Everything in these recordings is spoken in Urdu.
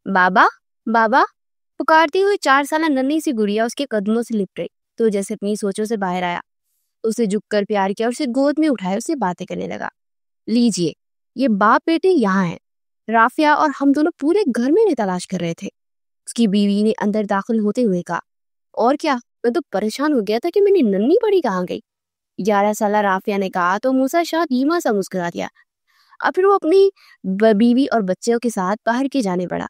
بابا بابا پکارتی ہوئی 4 سالہ ننھی سی گڑیا اس کے قدموں سے لپٹ رہی تو جیسے اپنی سوچوں سے باہر آیا. اسے جھک کر پیار کیا اور اسے گود میں اٹھایا, اسے باتیں کرنے لگا. لیجئے, یہ باپ بیٹے یہاں ہیں. رافیہ اور ہم دونوں پورے گھر میں تلاش کر رہے تھے. اس کی بیوی نے اندر داخل ہوتے ہوئے کہا. اور کیا, میں تو پریشان ہو گیا تھا کہ میری ننھی بڑی کہاں گئی. 11 سالہ رافیہ نے کہا تو موسیٰ شاہ دھیما سا مسکرا دیا. اب پھر وہ اپنی بیوی اور بچوں کے ساتھ باہر کی جانے پڑا,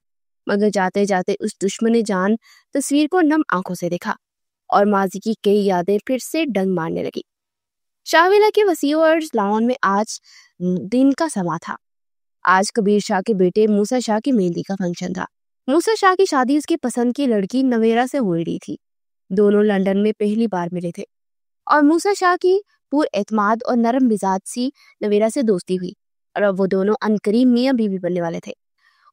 مگر جاتے جاتے اس دشمن جان تصویر کو نم آنکھوں سے دیکھا اور ماضی کی کئی یادیں پھر سے ڈنگ مارنے لگی. شاہ ویلا کے وسیع ارض لاؤن میں آج دن کا سما تھا. آج کبیر شاہ کے بیٹے موسیٰ شاہ کی مہندی کا فنکشن تھا. موسیٰ شاہ کی شادی اس کی پسند کی لڑکی نویرا سے ہو رہی تھی. دونوں لندن میں پہلی بار ملے تھے اور موسیٰ شاہ کی پر اعتماد اور نرم مزاج سی نویرا سے دوستی ہوئی اور اب وہ دونوں عنقریب میاں بیوی بننے والے تھے.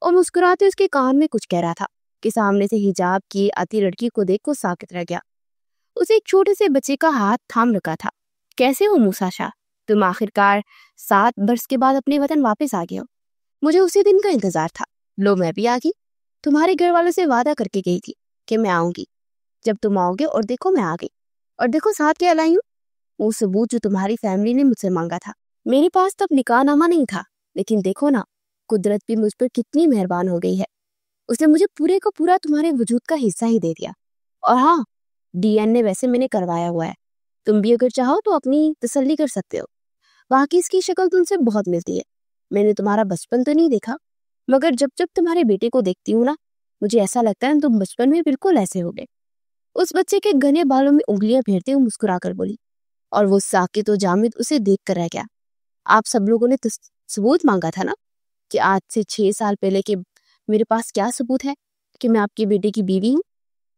اور مسکراتے اس کے کان میں کچھ کہہ رہا تھا کہ سامنے سے حجاب کیے آتی لڑکی کو دیکھ کو ساکت رہ گیا. اسے ایک چھوٹے سے بچے کا ہاتھ تھام رکھا تھا. کیسے ہو موسیٰ شاہ, تم آخرکار 7 برس کے بعد اپنے وطن واپس آ گئے ہو. مجھے اسی دن کا انتظار تھا. لو میں بھی آ گئی. تمہارے گھر والوں سے وعدہ کر کے گئی تھی کہ میں آؤں گی. جب تم آؤ گے اور دیکھو میں آ گئی, اور دیکھو ساتھ کیا لائی ہوں, وہ ثبوت جو تمہاری فیملی نے مجھ سے مانگا تھا. میرے پاس تب نکاح نامہ نہیں تھا, لیکن دیکھو نا, قدرت بھی مجھ پر کتنی مہربان ہو گئی ہے. اس نے مجھے پورے کا پورا تمہارے وجود کا حصہ ہی دے دیا. اور ہاں, DNA ویسے میں نے کروایا ہوا ہے. تم بھی اگر چاہو تو اپنی تسلی کر سکتے ہو. واقعی اس کی شکل تم سے بہت ملتی ہے. میں نے تمہارا بچپن تو نہیں دیکھا, مگر جب جب تمہارے بیٹے کو دیکھتی ہوں نا, مجھے ایسا لگتا ہے تم بچپن میں بالکل ایسے ہو گئے. اس بچے کے گھنے بالوں میں انگلیاں پھیرتے ہوئے مسکرا کر بولی, اور وہ ساکت و جامد اسے دیکھ کر رہ گیا. آپ سب لوگوں نے ثبوت مانگا تھا نا, کہ آج سے 6 سال پہلے کہ میرے پاس کیا ثبوت ہے کہ میں آپ کے بیٹے کی بیوی ہوں.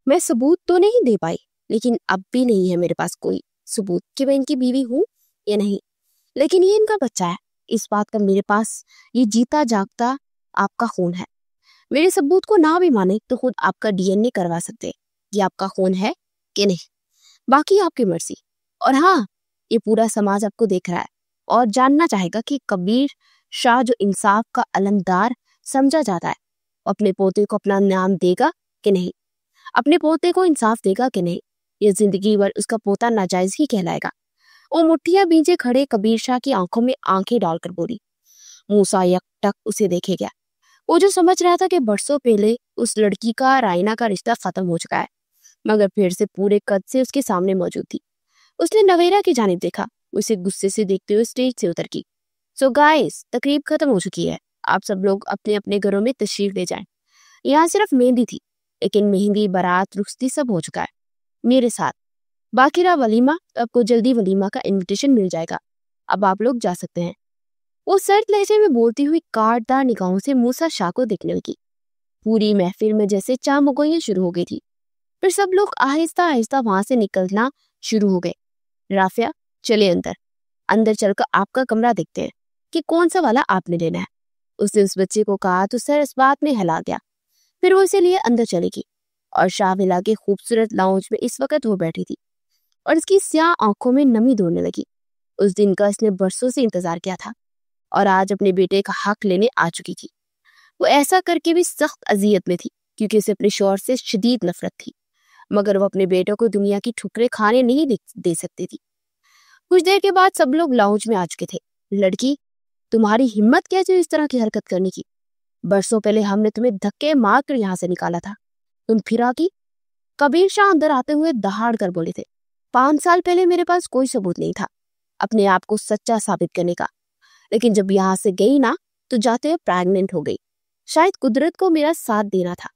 میں ثبوت تو نہیں دے پائی, لیکن اب بھی نہیں ہے میرے پاس کوئی ثبوت کہ میں ان کی بیوی ہوں یا نہیں. لیکن یہ ان کا بچہ ہے, اس بات کا میرے پاس یہ جیتا جاگتا آپ کا خون ہے. میرے ثبوت کو نہ بھی مانے تو خود آپ کا DNA کروا سکتے یہ آپ کا خون ہے کہ نہیں. باقی آپ کی مرضی. اور ہاں, یہ پورا سماج آپ کو دیکھ رہا ہے اور جاننا چاہے گا کہ کبیر شاہ جو انصاف کا علمدار سمجھا جاتا ہے, اپنے پوتے کو اپنا نام دے گا کہ نہیں, اپنے پوتے کو انصاف دے گا کہ نہیں. یہ زندگی بھر اس کا پوتا ناجائز ہی کہلائے گا. وہ مٹھیاں بیجے کھڑے کبیر شاہ کی آنکھوں میں آنکھیں ڈال کر بولی. موسیٰ یک ٹک اسے دیکھے گیا. وہ جو سمجھ رہا تھا کہ برسوں پہلے اس لڑکی کا رائنا کا رشتہ ختم ہو چکا ہے, مگر پھر سے پورے قد سے اس کے سامنے موجود تھی. اس نے نویرا کی جانب دیکھا. اسے غصے سے دیکھتے ہوئے اسٹیج سے اتر کی. سو گائز, تقریب ختم ہو چکی ہے. آپ سب لوگ اپنے اپنے گھروں میں تشریف لے جائیں. یہاں صرف مہندی تھی, لیکن مہندی بارات رخصتی سب ہو چکا ہے. میرے ساتھ باقی رہا ولیمہ, تو آپ کو جلدی ولیمہ کا انویٹیشن مل جائے گا. اب آپ لوگ جا سکتے ہیں. وہ سرد لہجے میں بولتی ہوئی کاٹدار نگاہوں سے موسیٰ شاہ کو دیکھنے لگی. پوری محفل میں جیسے چامگوئیاں شروع ہو گئی تھی. پھر سب لوگ آہستہ آہستہ وہاں سے نکلنا شروع ہو گئے. رافیہ, چلے اندر چل کر آپ کا کمرہ دیکھتے ہیں کہ کون سا والا آپ نے لینا ہے. اس نے اس بچے کو کہا تو سر اس بات میں ہلا گیا. پھر وہ اسے لیے اندر چلے گی اور شاہ ویلا کے خوبصورت لاؤنج میں اس وقت وہ بیٹھی تھی اور اس کی سیاہ آنکھوں میں نمی دوڑنے لگی. اس دن کا اس نے برسوں سے انتظار کیا تھا اور آج اپنے بیٹے کا حق لینے آ چکی تھی. وہ ایسا کر کے بھی سخت اذیت میں تھی کیونکہ اسے اپنے شوہر سے شدید نفرت تھی, مگر وہ اپنے بیٹوں کو دنیا کی ٹھکریں کھانے نہیں دے سکتی تھی. کچھ دیر کے بعد سب لوگ لاؤنج میں آ چکے تھے. لڑکی, تمہاری ہمت کیسے اس طرح کی حرکت کرنے کی؟ برسوں پہلے ہم نے تمہیں دھکے مار کر یہاں سے نکالا تھا, تم پھر آ گئی. کبیر شاہ اندر آتے ہوئے دہاڑ کر بولے تھے. 5 سال پہلے میرے پاس کوئی ثبوت نہیں تھا اپنے آپ کو سچا ثابت کرنے کا, لیکن جب یہاں سے گئی نا تو جاتے ہوئے پریگننٹ ہو گئی. شاید قدرت کو میرا ساتھ دینا تھا.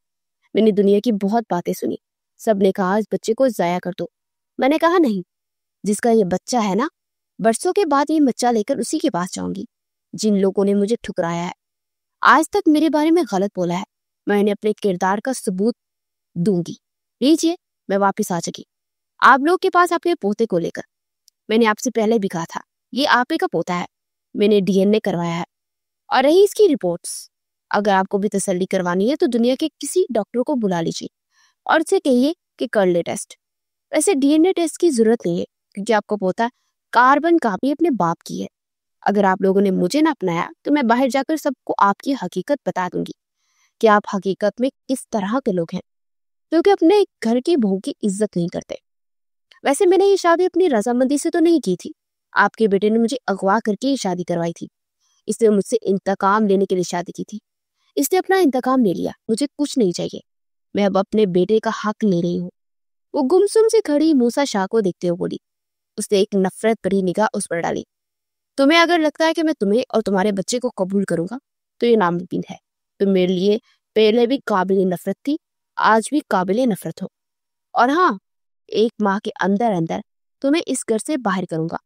میں نے دنیا کی بہت باتیں سنی. سب نے کہا اس بچے کو ضائع کر دو. میں نے کہا نہیں, جس کا یہ بچہ ہے نا, برسوں کے بعد یہ بچہ لے کر اسی کے پاس جاؤں گی. جن لوگوں نے مجھے ٹھکرایا ہے, آج تک میرے بارے میں غلط بولا ہے, میں نے اپنے کردار کا ثبوت دوں گی. لیجیے, میں واپس آ چکی آپ لوگ کے پاس اپنے پوتے کو لے کر. میں نے آپ سے پہلے بھی کہا تھا یہ آپ ہی کا پوتا ہے. میں نے DNA کروایا ہے. اور رہی اس کی رپورٹس, اگر آپ کو بھی تسلی کروانی ہے تو دنیا کے کسی ڈاکٹر کو بلا لیجیے اور اسے کہیے کہ کر لے ٹیسٹ. ویسے DNA ٹیسٹ کی ضرورت نہیں ہے کیونکہ آپ کو پوتا کاربن کاپی اپنے باپ کی ہے. اگر آپ لوگوں نے مجھے نہ اپنایا تو میں باہر جا کر سب کو آپ کی حقیقت بتا دوں گی کہ آپ حقیقت میں کس طرح کے لوگ ہیں کیونکہ اپنے گھر کی بہو کی عزت نہیں کرتے۔ ویسے میں نے یہ شادی اپنی رضامندی سے تو نہیں کی تھی، آپ کے بیٹے نے مجھے اغوا کر کے یہ شادی کروائی تھی۔ اس نے مجھ سے انتقام لینے کے لیے شادی کی تھی، اس نے اپنا انتقام لے لیا، مجھے کچھ نہیں چاہیے، میں اب اپنے بیٹے کا حق لے رہی ہوں۔ وہ گمسم سے کھڑی موسیٰ شاہ کو دیکھتے ہوئے بولی۔ اس نے ایک نفرت بھری نگاہ اس پر ڈالی۔ تمہیں اگر لگتا ہے کہ میں تمہیں اور تمہارے بچے کو قبول کروں گا تو یہ ناممکن ہے۔ تم میرے لیے پہلے بھی قابل نفرت تھی، آج بھی قابل نفرت ہو، اور ہاں، 1 ماہ کے اندر اندر تمہیں اس گھر سے باہر کروں گا،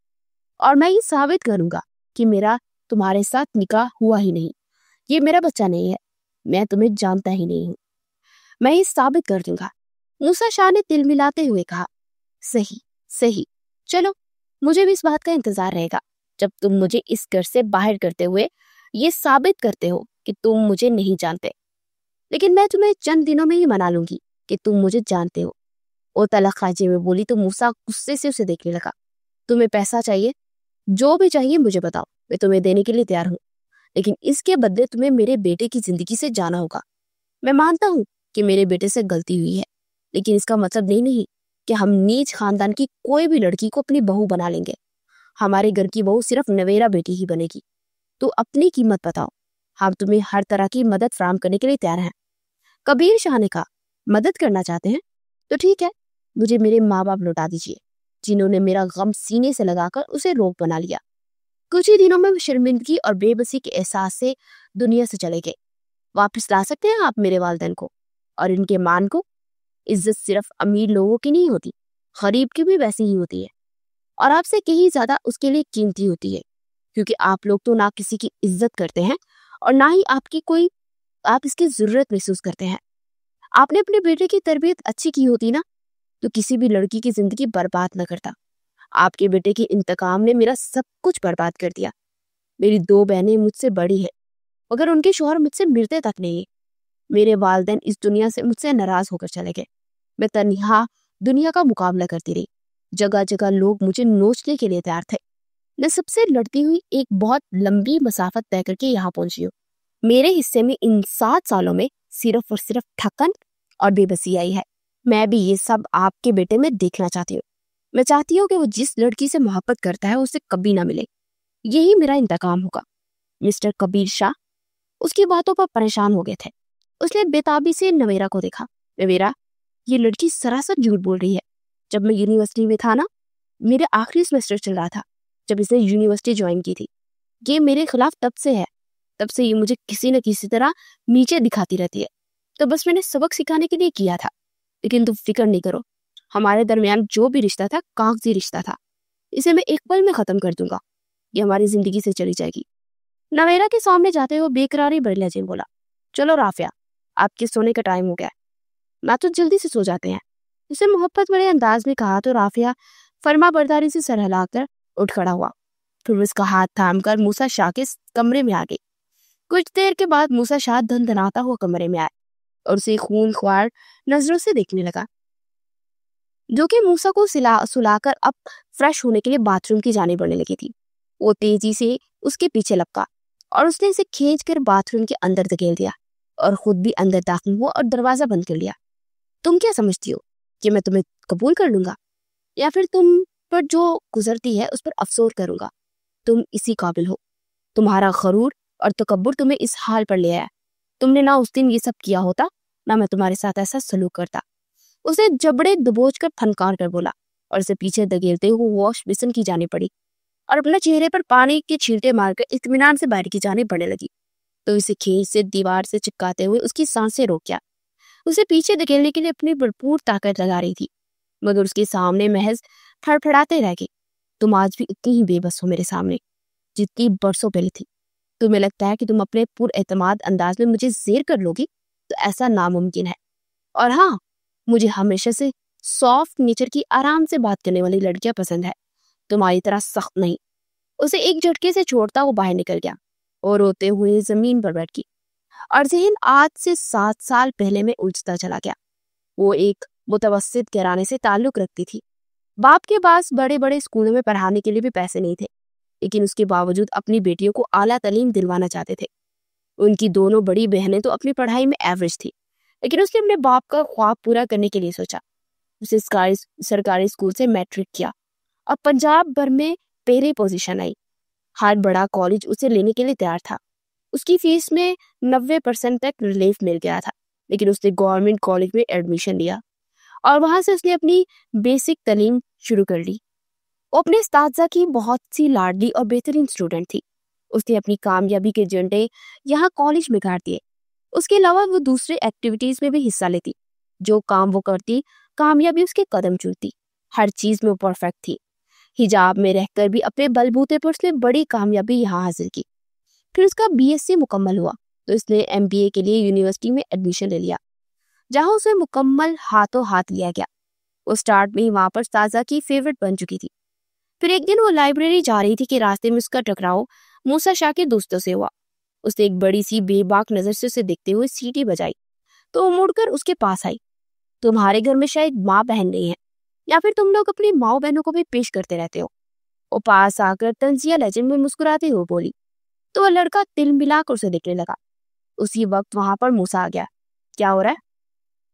اور میں یہ ثابت کروں گا کہ میرا تمہارے ساتھ نکاح ہوا ہی نہیں، یہ میرا بچہ نہیں ہے، میں تمہیں جانتا ہی نہیں ہوں، میں یہ ثابت کر دوں گا۔ موسیٰ شاہ نے تل ملاتے ہوئے کہا، صحیح، چلو، مجھے بھی اس بات کا انتظار رہے گا جب تم مجھے اس گھر سے باہر کرتے ہوئے یہ ثابت کرتے ہو کہ تم مجھے نہیں جانتے، لیکن میں تمہیں چند دنوں میں ہی منا لوں گی کہ تم مجھے جانتے ہو۔ وہ طلق خواجے میں بولی تو موسیٰ غصے سے اسے دیکھنے لگا۔ تمہیں پیسہ چاہیے؟ جو بھی چاہیے مجھے بتاؤ، میں تمہیں دینے کے لیے تیار ہوں، لیکن اس کے بدلے تمہیں میرے بیٹے کی زندگی سے جانا ہوگا۔ میں مانتا ہوں کہ میرے بیٹے سے غلطی ہوئی ہے، لیکن اس کا مطلب نہیں کہ ہم نیچ خاندان کی کوئی بھی لڑکی کو اپنی بہو بنا لیں گے۔ ہمارے گھر کی بہو صرف نویرا بیٹی ہی بنے گی۔ تو اپنی قیمت بتاؤ، ہم تمہیں ہر طرح کی مدد فراہم کرنے کے لیے تیار ہیں۔ کبیر شاہ نے کہا، مدد کرنا چاہتے ہیں تو ٹھیک ہے، مجھے میرے ماں باپ لوٹا دیجیے جنہوں نے میرا غم سینے سے لگا کر اسے روک بنا لیا۔ کچھ ہی دنوں میں وہ شرمندگی اور بے بسی کے احساس سے دنیا سے چلے گئے۔ واپس لا سکتے ہیں آپ میرے والدین کو اور ان کے مان کو؟ عزت صرف امیر لوگوں کی نہیں ہوتی، غریب کی بھی ویسی ہی ہوتی ہے، اور آپ سے کہیں زیادہ اس کے لیے قیمتی ہوتی ہے، کیونکہ آپ لوگ تو نہ کسی کی عزت کرتے ہیں اور نہ ہی آپ اس کی ضرورت محسوس کرتے ہیں۔ آپ نے اپنے بیٹے کی تربیت اچھی کی ہوتی نا تو کسی بھی لڑکی کی زندگی برباد نہ کرتا۔ آپ کے بیٹے کے انتقام نے میرا سب کچھ برباد کر دیا۔ میری 2 بہنیں مجھ سے بڑی ہیں مگر ان کے شوہر مجھ سے ملتے تک نہیں۔ میرے والدین اس دنیا سے مجھ سے ناراض ہو کر چلے گئے۔ میں تنہا دنیا کا مقابلہ کرتی رہی، جگہ جگہ لوگ مجھے نوچنے کے لیے تیار تھے۔ میں سب سے لڑتی ہوئی ایک بہت لمبی مسافت طے کر کے یہاں پہنچی ہوں۔ میرے حصے میں ان 7 سالوں میں صرف اور صرف ٹھکن اور بے بسی آئی ہے۔ میں بھی یہ سب آپ کے بیٹے میں دیکھنا چاہتی ہوں۔ میں چاہتی ہوں کہ وہ جس لڑکی سے محبت کرتا ہے اسے کبھی نہ ملے، یہی میرا انتقام ہوگا۔ مسٹر کبیر شاہ اس کی باتوں پر پریشان ہو گئے تھے۔ اس نے بےتابی سے نویرا کو دیکھا۔ نویرا، یہ لڑکی سراسر جھوٹ بول رہی ہے۔ جب میں یونیورسٹی میں تھا نا، میرے آخری سیمسٹر چل رہا تھا جب اس نے یونیورسٹی جوائن کی تھی۔ یہ میرے خلاف تب سے ہے، تب سے یہ مجھے کسی نہ کسی طرح نیچے دکھاتی رہتی ہے، تو بس میں نے سبق سکھانے کے لیے کیا تھا۔ لیکن تم فکر نہیں کرو، ہمارے درمیان جو بھی رشتہ تھا کاغذی رشتہ تھا، اسے میں ایک پل میں ختم کر دوں گا، یہ ہماری زندگی سے چلی جائے گی۔ نویرا کے سامنے جاتے ہوئے بے قراری بھرے لہجے میں بولا، چلو رافعہ، آپ کے سونے کا ٹائم ہو گیا، میں تو جلدی سے سو جاتے ہیں۔ اسے محبت بڑے انداز میں کہا تو رافعہ فرما برداری سے سر ہلا کر اٹھ کھڑا ہوا، پھر اس کا ہاتھ تھام کر موسیٰ شاہ کے کمرے میں آ گئی۔ کچھ دیر کے بعد موسیٰ شاہ دھن دھناتا ہوا کمرے میں آئے اور اسے خون خوار نظروں سے دیکھنے لگا، جو کہ موسیٰ کو سلا کر اب فریش ہونے کے لیے باتھ روم کی جانب بڑھنے لگی تھی۔ وہ تیزی سے اس کے پیچھے لپکا اور اس نے اسے کھینچ کر باتھ روم کے اندر دھکیل دیا اور خود بھی اندر داخل ہوا اور دروازہ بند کر لیا۔ تم کیا سمجھتی ہو کہ میں تمہیں قبول کر لوں گا یا پھر تم پر جو گزرتی ہے اس پر افسوس کروں گا؟ تم اسی قابل ہو، تمہارا غرور اور تکبر تمہیں اس حال پر لے آیا۔ تم نے نہ اس دن یہ سب کیا ہوتا نہ میں تمہارے ساتھ ایسا سلوک کرتا۔ اسے جبڑے دبوچ کر پھنکار کر بولا اور اسے پیچھے دھکیلتے ہوئے واش بیسن کی جانب پڑی اور اپنے چہرے پر پانی کے چھینٹے مار کر اطمینان سے باہر کی جانب بڑھنے لگی، تو اسے کھینچ سے دیوار سے چپکاتے ہوئے اس کی سانسیں روک گیا۔ اسے پیچھے دھکیلنے کے لیے اپنی بھرپور طاقت لگا رہی تھی مگر اس کے سامنے محض پھڑپھڑاتے رہ گئی۔ تم آج بھی اتنی ہی بے بس ہو میرے سامنے جتنی برسوں پہلے تھی۔ تمہیں لگتا ہے کہ تم اپنے پر اعتماد انداز میں مجھے زیر کر لو گی تو ایسا ناممکن ہے، اور ہاں، مجھے ہمیشہ سے سافٹ نیچر کی آرام سے بات کرنے والی لڑکیاں پسند ہے، تمہاری طرح سخت نہیں۔ اسے ایک جھٹکے سے چھوڑتا وہ باہر نکل گیا اور روتے ہوئے زمین پر بیٹھ گئی، اور ذہن آج سے 7 سال پہلے میں الجھتا چلا گیا۔ وہ ایک متوسط گھرانے سے تعلق رکھتی تھی۔ باپ کے پاس بڑے بڑے اسکولوں میں پڑھانے کے لیے بھی پیسے نہیں تھے، لیکن اس کے باوجود اپنی بیٹیوں کو اعلیٰ تعلیم دلوانا چاہتے تھے۔ ان کی دونوں بڑی بہنیں تو اپنی پڑھائی میں ایوریج تھی، لیکن اس نے اپنے باپ کا خواب پورا کرنے کے لیے سوچا۔ اسے سرکاری اسکول سے میٹرک کیا اور پنجاب بھر میں پہلی پوزیشن آئی۔ ہر بڑا کالج اسے لینے کے لیے تیار تھا۔ اس کی فیس میں 90% تک ریلیف مل گیا تھا، لیکن اس نے گورنمنٹ کالج میں ایڈمیشن لیا اور وہاں سے اس نے اپنی بیسک تعلیم شروع کر لی۔ وہ اپنے اساتذہ کی بہت سی لاڈلی اور بہترین اسٹوڈنٹ تھی۔ اس نے اپنی کامیابی کے جھنڈے یہاں کالج میں گاڑ دیے۔ اس کے علاوہ وہ دوسرے ایکٹیویٹیز میں بھی حصہ لیتی۔ جو کام وہ کرتی، کامیابی اس کے قدم چومتی۔ ہر چیز میں وہ پرفیکٹ تھی۔ حجاب میں رہ کر بھی اپنے بلبوتے پر اس نے بڑی کامیابی یہاں حاصل کی۔ پھر اس کا BSc مکمل ہوا تو اس نے MBA کے لیے یونیورسٹی میں ایڈمیشن لے لیا، جہاں اسے مکمل ہاتھوں ہاتھ لیا گیا۔ وہ سٹارٹ میں ہی وہاں پر استاذہ کی فیورٹ بن چکی تھی۔ پھر ایک دن وہ لائبریری جا رہی تھی کہ راستے میں اس کا ٹکراؤ موسیٰ شاہ کے دوستوں سے ہوا۔ اس نے ایک بڑی سی بے باک نظر سے اسے دیکھتے ہوئے سیٹی بجائی تو وہ مڑ کر اس کے پاس آئی۔ تمہارے گھر میں شاید ماں بہن نہیں ہے، یا پھر تم لوگ اپنی ماں بہنوں کو بھی پیش کرتے رہتے ہو؟ وہ پاس آ کر طنزیہ لہجے میں مسکراتے ہوئے بولی تو وہ لڑکا تل ملا کر اسے دیکھنے لگا۔ اسی وقت وہاں پر موسیٰ آ گیا۔ کیا ہو رہا ہے؟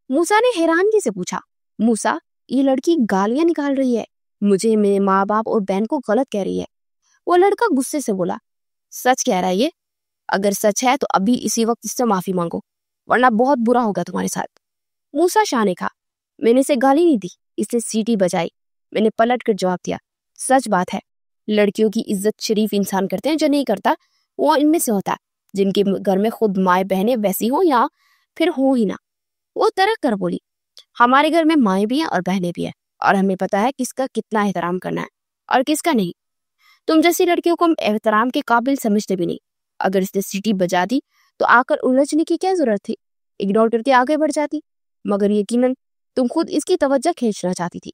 موسیٰ نے حیرانگی سے پوچھا۔ موسیٰ، یہ لڑکی گالیاں نکال رہی ہے، مجھے، میرے ماں باپ اور بہن کو غلط کہہ رہی ہے۔ وہ لڑکا غصے سے بولا، سچ کہہ رہا ہے یہ؟ اگر سچ ہے تو ابھی اسی وقت اس سے معافی مانگو، ورنہ بہت برا ہوگا تمہارے ساتھ۔ موسیٰ شاہ نے کہا، میں نے اسے گالی نہیں دی، اس نے سیٹی بجائی۔ میں نے پلٹ کر جواب دیا، سچ بات ہے، لڑکیوں کی عزت شریف انسان کرتے ہیں، جو نہیں کرتا وہ ان میں سے ہوتا ہے جن کے گھر میں خود مائیں بہنیں ویسی ہوں یا پھر ہوں ہی نہ۔ وہ ترک کر بولی، ہمارے گھر میں مائیں بھی ہیں اور بہنیں بھی ہیں، اور ہمیں پتا ہے کس کا کتنا احترام کرنا ہے اور کس کا نہیں۔ تم جیسی لڑکیوں کو ہم احترام کے قابل سمجھتے بھی نہیں۔ اگر اس نے سیٹی بجا دی تو آ کر الجھنے کی کیا ضرورت تھی؟ اگنور کر کے آگے بڑھ جاتی، مگر یقیناً تم خود اس کی توجہ کھینچنا چاہتی تھی۔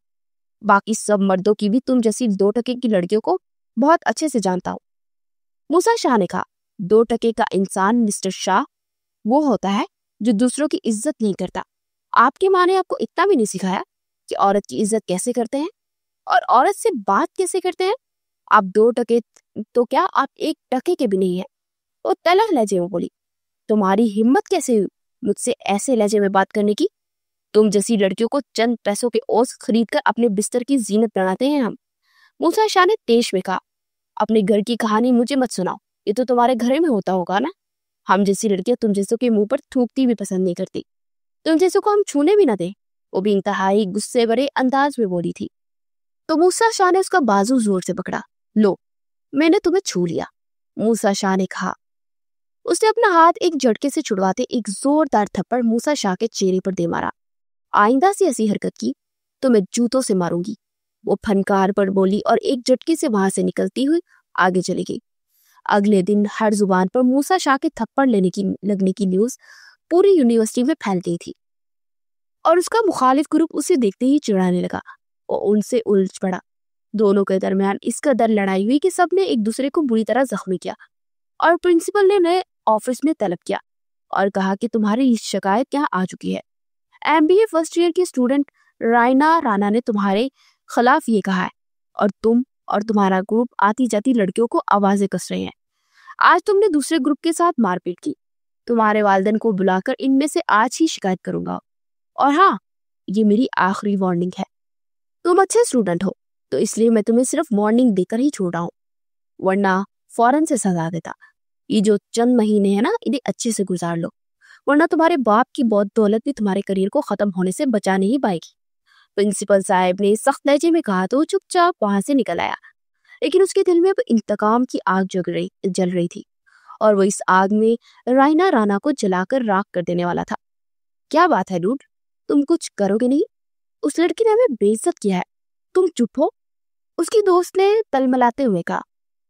باقی سب مردوں کی بھی تم جیسی 2 ٹکے کی لڑکیوں کو بہت اچھے سے جانتا ہوں۔ موسیٰ شاہ نے کہا، 2 ٹکے کا انسان مسٹر شاہ وہ ہوتا ہے جو دوسروں کی عزت نہیں کرتا۔ آپ کی ماں نے آپ کو اتنا بھی نہیں سکھایا کہ عورت کی عزت کیسے کرتے ہیں اور عورت سے بات کیسے کرتے ہیں۔ آپ 2 ٹکے تو کیا، آپ 1 ٹکے کے بھی نہیں ہیں۔ وہ تلخ لہجے میں بولی، تمہاری ہمت کیسے ہوئی مجھ سے ایسے لہجے میں بات کرنے کی؟ تم جیسی لڑکیوں کو چند پیسوں کے اوز خرید کر اپنے بستر کی زینت بناتے ہیں ہم۔ موسیٰ شاہ نے تیش میں کہا، اپنے گھر کی کہانی مجھے مت سناؤ، یہ تو تمہارے گھر میں ہوتا ہوگا نا۔ ہم جیسی لڑکیاں تم جیسوں کے منہ پر تھوکتی بھی پسند نہیں کرتی، تم جیسوں کو ہم چھونے بھی نہ دیں۔ وہ بھی انتہائی غصے بھرے انداز میں بولی تھی۔ تو موسیٰ شاہ نے اس کا بازو زور سے پکڑا۔ لو، میں نے تمہیں چھو لیا، موسیٰ شاہ نے کہا۔ اس نے اپنا ہاتھ ایک جھٹکے سے چھڑواتے ایک زوردار تھپڑ موسیٰ شاہ کے چہرے پر دے مارا۔ آئندہ سے ایسی حرکت کی تو میں جوتوں سے ماروں گی، وہ پھنکار پر بولی اور ایک جھٹکے سے وہاں سے نکلتی ہوئی آگے چلی گئی۔ اگلے دن ہر زبان پر موسیٰ شاہ کے تھپڑ لگنے کی نیوز پوری یونیورسٹی میں پھیل گئی تھی اور اس کا مخالف گروپ اسے دیکھتے ہی چڑھانے لگا۔ وہ ان سے الجھ پڑا۔ دونوں کے درمیان اس قدر لڑائی ہوئی کہ سب نے ایک دوسرے کو بری طرح زخمی کیا اور پرنسپل نے انہیں آفس میں طلب کیا اور کہا کہ تمہاری شکایت یہاں آ چکی ہے۔ MBA فرسٹ ایئر کی اسٹوڈنٹ رائنا رانا نے تمہارے خلاف یہ کہا ہے اور تم اور تمہارا گروپ آتی جاتی لڑکیوں کو آوازیں کس رہے ہیں۔ آج تم نے دوسرے گروپ کے ساتھ مار پیٹ کی۔ تمہارے والدین کو بلا کر ان میں سے آج ہی شکایت کروں گا، اور ہاں، یہ میری آخری وارننگ ہے۔ تم اچھے اسٹوڈنٹ ہو تو اس لیے میں تمہیں صرف وارننگ دے کر ہی چھوڑ رہا ہوں، ورنہ فوراً سے سزا دیتا۔ یہ جو چند مہینے ہیں نا، انہیں اچھے سے گزار لو، ورنہ تمہارے باپ کی بہت دولت بھی تمہارے کریئر کو ختم ہونے سے بچا نہیں پائے گی۔ پرنسپل صاحب نے سخت لہجے میں کہا تو چپ چاپ وہاں سے نکل آیا، لیکن اس کے دل میں انتقام کی آگ جل رہی تھی اور وہ اس آگ میں رائنا رانا کو جلا کر راکھ کر دینے والا تھا۔ کیا بات ہے ڈوڈ، تم کچھ کرو گے نہیں؟ اس لڑکی نے ہمیں بے عزت کیا ہے، تم چپ ہو؟ اس کی دوست نے تلملاتے ہوئے کہا،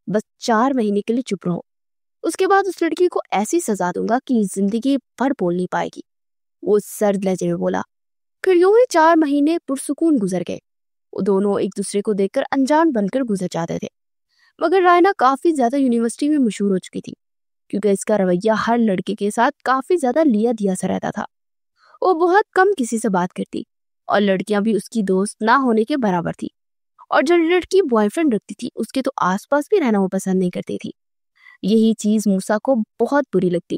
بس 4 مہینے کے لیے چپ رہو، اس کے بعد اس لڑکی کو ایسی سزا دوں گا کہ زندگی بھر بول نہیں پائے گی۔ وہ سرد لہجے میں بولا۔ پھر یوں ہی 4 مہینے پرسکون گزر گئے۔ وہ دونوں ایک دوسرے کو دیکھ کر انجان بن کر گزر جاتے تھے، مگر رائنا کافی زیادہ یونیورسٹی میں مشہور ہو چکی تھی کیونکہ اس کا رویہ ہر لڑکے کے ساتھ کافی زیادہ لیا دیا سا رہتا تھا۔ وہ بہت کم کسی سے بات کرتی اور لڑکیاں بھی اس کی دوست نہ ہونے کے برابر تھی، اور جو لڑکی بوائے فرینڈ رکھتی تھی اس کے تو آس پاس بھی رہنا وہ پسند نہیں کرتی تھی۔ یہی چیز موسیٰ کو بہت بری لگتی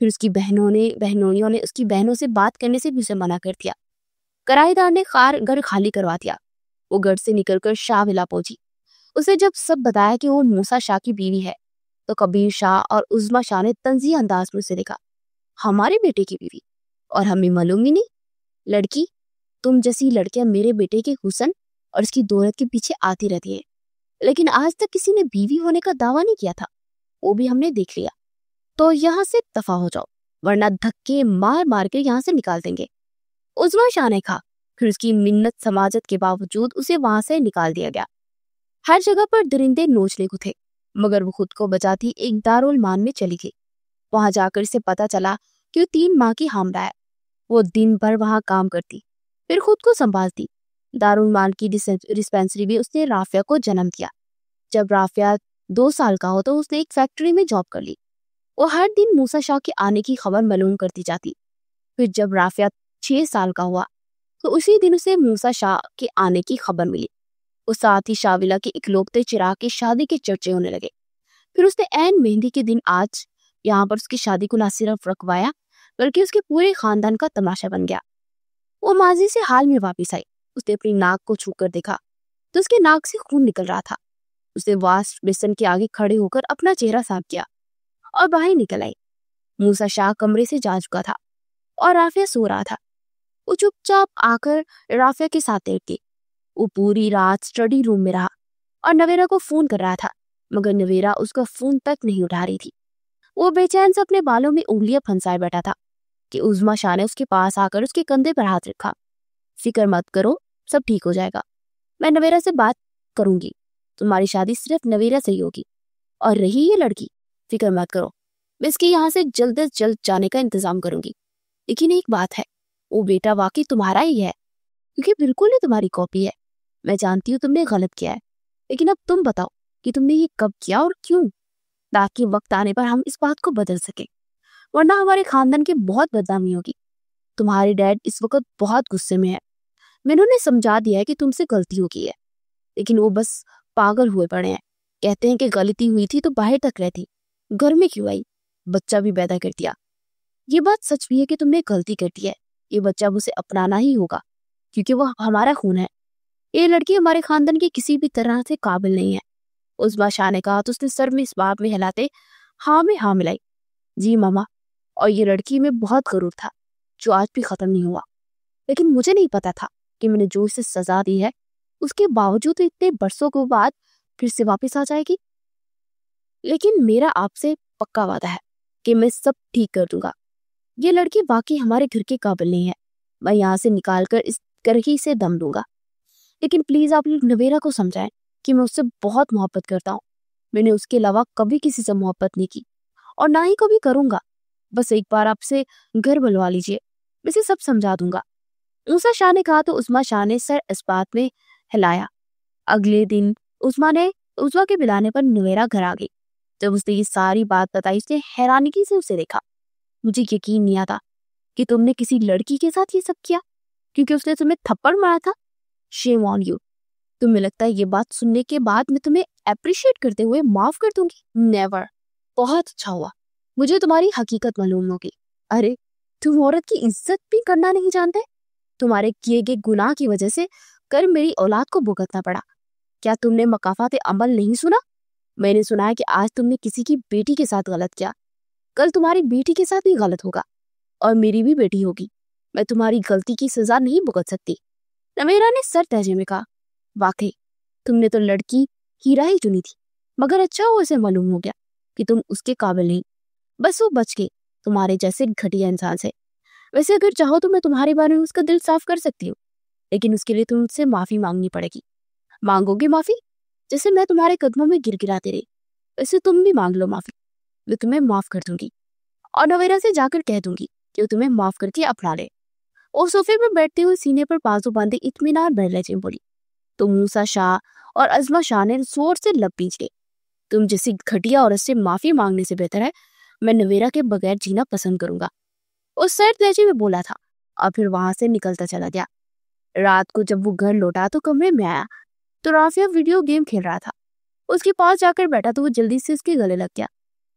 پھر اس کی بہنوئیوں نے اس کی بہنوں سے بات کرنے سے بھی اسے منع کر دیا۔ کرایہ دار نے گھر خالی کروا دیا۔ وہ گھر سے نکل کر شاہ ولا پہنچی۔ اسے جب سب بتایا کہ وہ موسیٰ شاہ کی بیوی ہے تو کبیر شاہ اور عظمیٰ شاہ نے طنزیہ انداز میں اسے دیکھا۔ ہمارے بیٹے کی بیوی اور ہمیں معلوم ہی نہیں؟ لڑکی، تم جیسی لڑکیاں میرے بیٹے کے حسن اور اس کی دولت کے پیچھے آتی رہتی ہیں، لیکن آج تک کسی نے بیوی ہونے کا دعویٰ نہیں کیا تھا، وہ بھی ہم نے دیکھ لیا۔ تو یہاں سے دفع ہو جاؤ ورنہ دھکے مار مار کے یہاں سے نکال دیں گے۔ عظمیٰ شاہ نے کہا۔ پھر اس کی منت سماجت کے باوجود اسے وہاں سے نکال دیا گیا۔ ہر جگہ پر درندے نوچنے کو تھے، مگر وہ خود کو بچاتی ایک دارالمان میں چلی گئی۔ وہاں جا کر اسے پتا چلا کہ وہ 3 ماہ کی حاملہ ہے۔ وہ دن بھر وہاں کام کرتی، پھر خود کو سنبھالتی۔ دارالمان کی ڈسپینسری میں اس نے رافعہ کو جنم دیا۔ جب رافعہ 2 سال کا ہو تو اس نے ایک فیکٹری میں جاب کر لی۔ وہ ہر دن موسیٰ شاہ کے آنے کی خبر معلوم کرتی جاتی۔ پھر جب رافعہ 6 سال کا ہوا تو اسی دن اسے موسیٰ شاہ کے آنے کی خبر ملی۔ اس ساتھ ہی شاہ ولا کے اکلوتے چراغ کی شادی کے چرچے ہونے لگے۔ پھر اس نے عین مہندی کے دن آج یہاں پر اس کی شادی کو نہ صرف رکوایا بلکہ اس کے پورے خاندان کا تماشا بن گیا۔ وہ ماضی سے حال میں واپس آئی۔ اس نے اپنی ناک کو چھو کر دیکھا تو اس کے ناک سے خون نکل رہا تھا۔ اس نے واش بیسن کے آگے کھڑے ہو کر اپنا چہرہ صاف کیا اور باہر نکل آئی۔ موسیٰ شاہ کمرے سے جا چکا تھا اور رافعہ سو رہا تھا۔ وہ چپ چاپ آ کر رافعہ کے ساتھ لیٹ گئی۔ وہ پوری رات اسٹڈی روم میں رہا اور نویرہ کو فون کر رہا تھا، مگر نویرہ اس کا فون تک نہیں اٹھا رہی تھی۔ وہ بے چین سے اپنے بالوں میں انگلیاں پھنسائے بیٹھا تھا کہ عظمیٰ شاہ نے اس کے پاس آ کر اس کے کندھے پر ہاتھ رکھا۔ فکر مت کرو، سب ٹھیک ہو جائے گا، میں نویرہ سے بات کروں گی، تمہاری شادی صرف نویرہ سے ہی ہوگی، اور رہی یہ لڑکی، فکر مت کرو، میں اس کے یہاں سے جلد از جلد جانے کا انتظام کروں گی۔ لیکن ایک بات ہے، وہ بیٹا واقعی تمہارا ہی ہے، کیونکہ بالکل ہی تمہاری کاپی ہے۔ میں جانتی ہوں تم نے غلط کیا ہے، لیکن اب تم بتاؤ کہ تم نے یہ کب کیا اور کیوں، تاکہ وقت آنے پر ہم اس بات کو بدل سکیں، ورنہ ہمارے خاندان کی بہت بدنامی ہوگی۔ تمہارے ڈیڈ اس وقت بہت غصے میں ہے۔ میں انہوں نے سمجھا دیا ہے کہ تم سے غلطی ہو گئی ہے، لیکن وہ بس پاگل ہوئے پڑے ہیں۔ کہتے ہیں کہ غلطی ہوئی تھی تو باہر تک رہتی، گھر میں کیوں آئی، بچہ بھی پیدا کر دیا۔ یہ بات سچ بھی ہے کہ تم نے غلطی کر دی ہے، یہ بچہ اسے اپنانا ہی ہوگا کیونکہ وہ ہمارا خون ہے۔ یہ لڑکی ہمارے خاندان کی کسی بھی طرح سے قابل نہیں ہے۔ عظمیٰ شاہ نے کہا تو اس نے سر میں اس بات میں ہلاتے ہاں میں ہاں ملائی۔ جی ماما، اور یہ لڑکی میں بہت غرور تھا جو آج بھی ختم نہیں ہوا، لیکن مجھے نہیں پتا تھا کہ میں نے جو اسے سزا دی ہے اس کے باوجود اتنے برسوں کے بعد پھر سے واپس آ جائے گی۔ لیکن میرا آپ سے پکا وعدہ ہے کہ میں سب ٹھیک کر دوں گا۔ یہ لڑکی واقعی ہمارے گھر کے قابل نہیں ہے، میں یہاں سے نکال کر اس کرہی سے دم دوں گا، لیکن پلیز آپ لوگ نویرہ کو سمجھائیں کہ میں اس سے بہت محبت کرتا ہوں۔ میں نے اس کے علاوہ کبھی کسی سے محبت نہیں کی اور نہ ہی کبھی کروں گا۔ بس ایک بار آپ سے گھر بلوا لیجئے، میں اسے سب سمجھا دوں گا۔ موسیٰ شاہ نے کہا تو عظمیٰ شاہ نے سر اس بات میں ہلایا۔ اگلے دن عظمیٰ کے بلانے پر نویرہ گھر آ گئی۔ جب اس نے یہ ساری بات بتائی اس نے حیرانگی سے اسے دیکھا۔ مجھے یقین نہیں آتا کہ تم نے کسی لڑکی کے ساتھ یہ سب کیا کیونکہ اس نے تمہیں تھپڑ مارا تھا۔ شیم آن یو، تمہیں لگتا ہے یہ بات سننے کے بعد میں تمہیں اپریشیٹ کرتے ہوئے معاف کر دوں گی؟ نیور۔ بہت اچھا ہوا، مجھے تمہاری حقیقت معلوم ہوگی۔ ارے تم عورت کی عزت بھی کرنا نہیں جانتے، تمہارے کیے گئے گناہ کی وجہ سے کل میری اولاد کو بھگتنا پڑا۔ کیا تم نے مکافات عمل نہیں سنا؟ میں نے سنا ہے کہ آج تم نے کسی کی بیٹی کے ساتھ غلط کیا، کل تمہاری بیٹی کے ساتھ بھی غلط ہوگا اور میری بھی بیٹی ہوگی۔ میں تمہاری غلطی کی سزا نہیں بھگت سکتی۔ نویرہ نے سر تہجے میں کہا، واقعی تم نے تو لڑکی ہیرا ہی چنی تھی، مگر اچھا ہوا اسے معلوم ہو گیا کہ تم اس کے قابل نہیں، بس وہ بچ گئی تمہارے جیسے گھٹیا انسان سے۔ ویسے اگر چاہو تو میں تمہارے بارے میں اس کا دل صاف کر سکتی ہوں، لیکن اس کے لیے تم سے معافی مانگنی پڑے گی۔ مانگو گے معافی؟ جیسے میں تمہارے قدموں میں گر گراتے رہی، ویسے تم بھی مانگ لو معافی، میں تمہیں معاف کر دوں گی اور نویرہ سے جا کر کہہ دوں گی کہ وہ تمہیں معاف کر کے اپنا لے۔ اور صوفے پر بیٹھتے ہوئے سینے پر بازو باندھے اطمینان بھر لہجے میں بولی۔ تو موسیٰ شاہ اور عظمیٰ شاہ نے زور سے لب پیچ گئے۔ تم جیسی گھٹیا عورت سے معافی مانگنے سے بہتر ہے میں نویرہ کے بغیر جینا پسند کروں گا، اس سرد لہجے میں بولا تھا اور پھر وہاں سے نکلتا چلا گیا۔ رات کو جب وہ گھر لوٹا تو کمرے میں آیا تو رافعہ ویڈیو گیم کھیل رہا تھا۔ اس کے پاس جا کر بیٹھا تو وہ جلدی سے اس کے گلے لگ گیا۔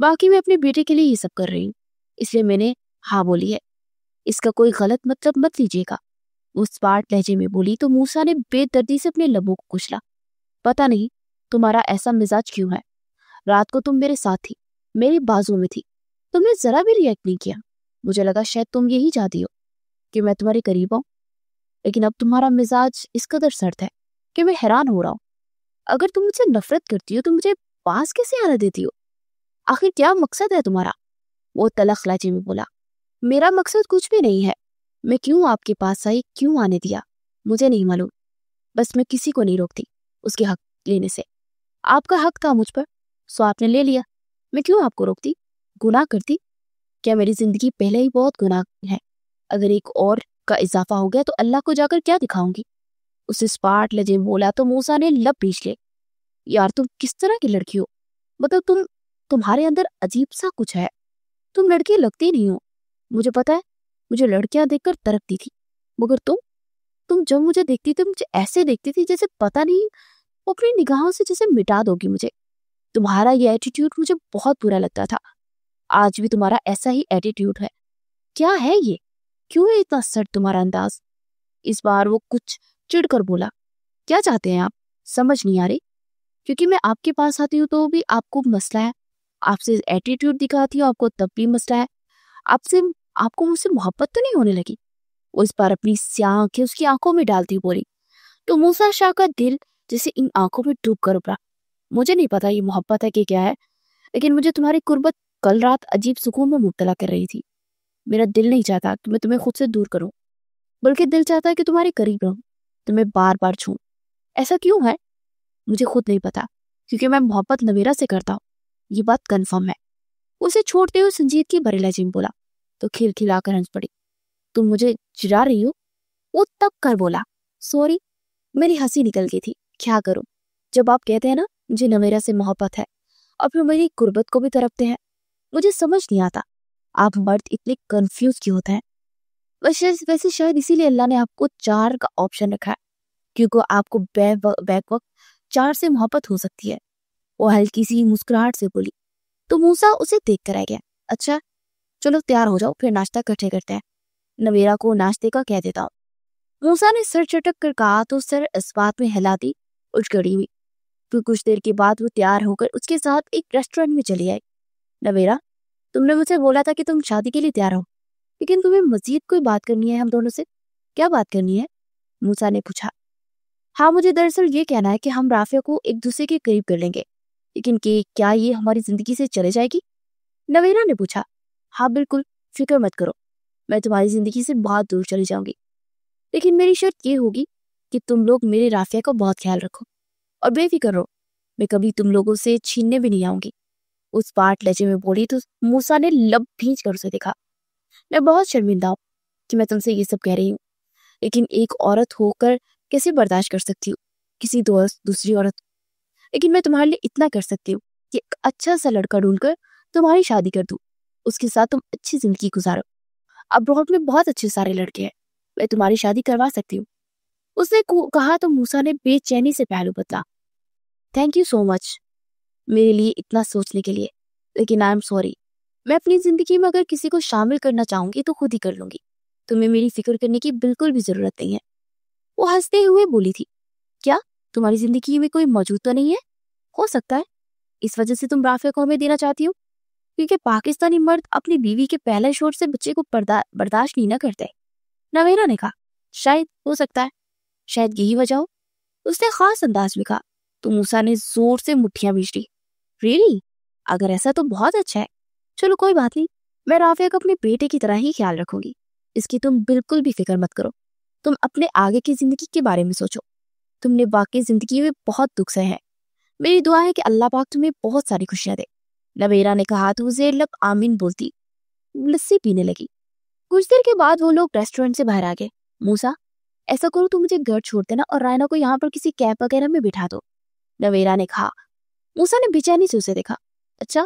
باقی میں اپنے بیٹے کے لیے یہ سب کر رہی ہوں، اس لیے میں نے ہاں بولی ہے، اس کا کوئی غلط مطلب مت لیجیے گا۔ وہ سپاٹ لہجے میں بولی تو موسیٰ نے بے دردی سے اپنے لبوں کو کچلا۔ پتہ نہیں تمہارا ایسا مزاج کیوں ہے، رات کو تم میرے ساتھ تھی، میری بازو میں تھی، تم نے ذرا بھی ریئیکٹ نہیں کیا۔ مجھے لگا شاید تم یہی چاہتی ہو کہ میں تمہارے قریب آؤں، لیکن اب تمہارا مزاج اس قدر سرد ہے کہ میں حیران ہو رہا ہوں۔ اگر تم مجھ سے نفرت کرتی ہو تو مجھے پاس کیسے آنے دیتی ہو؟ آخر کیا مقصد ہے تمہارا؟ وہ تلخ لہجے میں بولا، میرا مقصد کچھ بھی نہیں ہے، میں کیوں آپ کے پاس آئی، کیوں آنے دیا، مجھے نہیں معلوم، بس میں کسی کو نہیں روکتی اس کے حق لینے سے۔ آپ کا حق تھا مجھ پر، سو آپ نے لے لیا، میں کیوں آپ کو روکتی، گناہ کرتی؟ کیا میری زندگی پہلے ہی بہت گناہ ہے؟ اگر ایک اور کا اضافہ ہو گیا تو اللہ کو جا کر کیا دکھاؤں گی؟ اسے سپاٹ لہجے میں بولا تو موسیٰ نے لب پیچھ لے، یار تم کس طرح کی لڑکی ہو، مطلب تمہارے اندر عجیب سا کچھ ہے، تم لڑکی لگتی نہیں ہو۔ مجھے پتا ہے، مجھے لڑکیاں دیکھ کر ترکتی تھی، مگر تم جب مجھے دیکھتی تھی مجھے ایسے دیکھتی تھی جیسے پتہ نہیں وہ اپنی نگاہوں سے جیسے مٹا دو گی مجھے۔ تمہارا یہ ایٹیٹیوڈ مجھے بہت برا لگتا تھا، آج بھی تمہارا ایسا ہی ایٹیٹیوڈ ہے۔ کیا ہے یہ؟ کیوں ہے اتنا سٹ تمہارا انداز؟ اس بار وہ کچھ چڑ کر بولا، کیا چاہتے ہیں آپ؟ سمجھ نہیں آ رہی؟ کیونکہ میں آپ کے پاس آتی ہوں تو بھی آپ کو مسئلہ ہے، آپ سے ایٹیٹیوڈ دکھاتی ہوں آپ کو تب بھی مسئلہ ہے، آپ کو مجھ سے محبت تو نہیں ہونے لگی؟ وہ اس بار اپنی سیاہ آنکھیں اس کی آنکھوں میں ڈالتی بولی تو موسیٰ شاہ کا دل جسے ان آنکھوں میں ڈوب کر ابھرا۔ مجھے نہیں پتا یہ محبت ہے کہ کیا ہے، لیکن مجھے تمہاری قربت کل رات عجیب سکون میں مبتلا کر رہی تھی۔ میرا دل نہیں چاہتا کہ میں تمہیں خود سے دور کروں، بلکہ دل چاہتا ہے کہ تمہارے قریب رہوں، تمہیں بار بار چھوں۔ ایسا کیوں ہے مجھے خود نہیں پتا، کیونکہ میں محبت نویرہ سے کرتا ہوں، یہ بات کنفرم ہے۔ اسے چھوڑتے ہوئے سنجیدگی بھرے لہجے میں بولا تو کھلکھلا کر ہنس پڑی، تم مجھے چڑھا رہی ہو؟ وہ تب کر بولا، سوری، میری ہنسی نکل گئی تھی، کیا کروں، جب آپ کہتے ہیں نا مجھے نویرہ سے محبت ہے اور پھر میری قربت کو بھی ترپتے ہیں، مجھے سمجھ نہیں آتا آپ مرد اتنے کنفیوز کیوں ہوتے ہیں۔ ویسے شاید اسی لیے اللہ نے آپ کو 4 کا آپشن رکھا ہے، کیونکہ آپ کو بیک وقت 4 سے محبت ہو سکتی ہے۔ وہ ہلکی سی مسکراہٹ سے بولی تو موسیٰ اسے دیکھ کر آ گیا، اچھا چلو تیار ہو جاؤ، پھر ناشتہ کٹھے کرتے ہیں، نویرہ کو ناشتے کا کہہ دیتا ہوں۔ موسیٰ نے سر چٹک کر کہا تو سر اس بات میں ہلا دی، اٹھ کھڑی ہوئی، پھر کچھ دیر کے بعد وہ تیار ہو کر اس کے ساتھ ایک ریسٹورنٹ میں چلی آئی۔ نویرہ، تم نے مجھ سے بولا تھا کہ تم شادی کے لیے تیار ہو، لیکن تمہیں مزید کوئی بات کرنی ہے ہم دونوں سے، کیا بات کرنی ہے؟ موسیٰ نے پوچھا۔ ہاں، مجھے دراصل یہ کہنا ہے کہ ہم رافعہ کو ایک دوسرے کے قریب کر لیں گے، لیکن کہ کیا یہ ہماری زندگی سے چلے جائے گی؟ نویرہ نے پوچھا۔ ہاں بالکل، فکر مت کرو، میں تمہاری زندگی سے بہت دور چلی جاؤں گی، لیکن میری شرط یہ ہوگی کہ تم لوگ میرے رافعہ کا بہت خیال رکھو، اور بے فکر رہو، میں کبھی تم لوگوں سے چھیننے بھی نہیں آؤں گی۔ اس پاٹ لہجے میں بولی تو موسیٰ نے لب بھینچ کر اسے دیکھا۔ میں بہت شرمندہ ہوں کہ میں تم سے یہ سب کہہ رہی ہوں، لیکن ایک عورت ہو کر کیسے برداشت کر سکتی ہوں کسی دوسری عورت، لیکن میں تمہارے لیے اتنا کر سکتی ہوں کہ ایک اچھا سا لڑکا ڈھونڈ کر تمہاری شادی کر دوں، اس کے ساتھ تم اچھی زندگی گزارو۔ ابروڈ میں بہت اچھے سارے لڑکے ہیں، میں تمہاری شادی کروا سکتی ہوں۔ اس نے کہا تو موسیٰ نے بے چینی سے پہلو بدلا۔ تھینک یو سو مچ میرے لیے اتنا سوچنے کے لیے، لیکن آئی ایم سوری، میں اپنی زندگی میں اگر کسی کو شامل کرنا چاہوں گی تو خود ہی کر لوں گی، تمہیں میری فکر کرنے کی بالکل بھی ضرورت نہیں ہے۔ وہ ہنستے ہوئے بولی تھی، کیا تمہاری زندگی میں کوئی موجود تو نہیں ہے؟ ہو سکتا ہے اس وجہ سے تم رافعہ کو ہمیں دینا چاہتی ہو، کیونکہ پاکستانی مرد اپنی بیوی کے پہلے شور سے بچے کو برداشت نہیں نہ کرتے۔ نویرہ نے کہا، شاید، ہو سکتا ہے، شاید یہی وجہ ہو، اس نے خاص انداز میں کہا تو موسیٰ نے زور سے مٹھیاں بھیج لی۔ ریلی؟ اگر ایسا تو بہت اچھا ہے، چلو کوئی بات نہیں، میں رافعہ کو اپنے بیٹے کی طرح ہی خیال رکھوں گی، اس کی تم بالکل بھی فکر مت کرو، تم اپنے آگے کی زندگی کے بارے میں سوچو، تم نے باقی زندگی میں بہت دکھ سہے ہیں، میری دعا ہے کہ اللہ پاک تمہیں بہت ساری خوشیاں دے۔ نویرہ نے کہا تو زیر لب آمین بولتی لسی پینے لگی۔ کچھ دیر کے بعد وہ لوگ ریسٹورنٹ سے باہر آ گئے۔ موسیٰ، ایسا کرو تو مجھے گھر چھوڑ دینا اور رائنا کو یہاں پر کسی کیب وغیرہ میں بٹھا دو، نویرہ نے کہا۔ موسیٰ نے بے چینی سے اسے دیکھا، اچھا،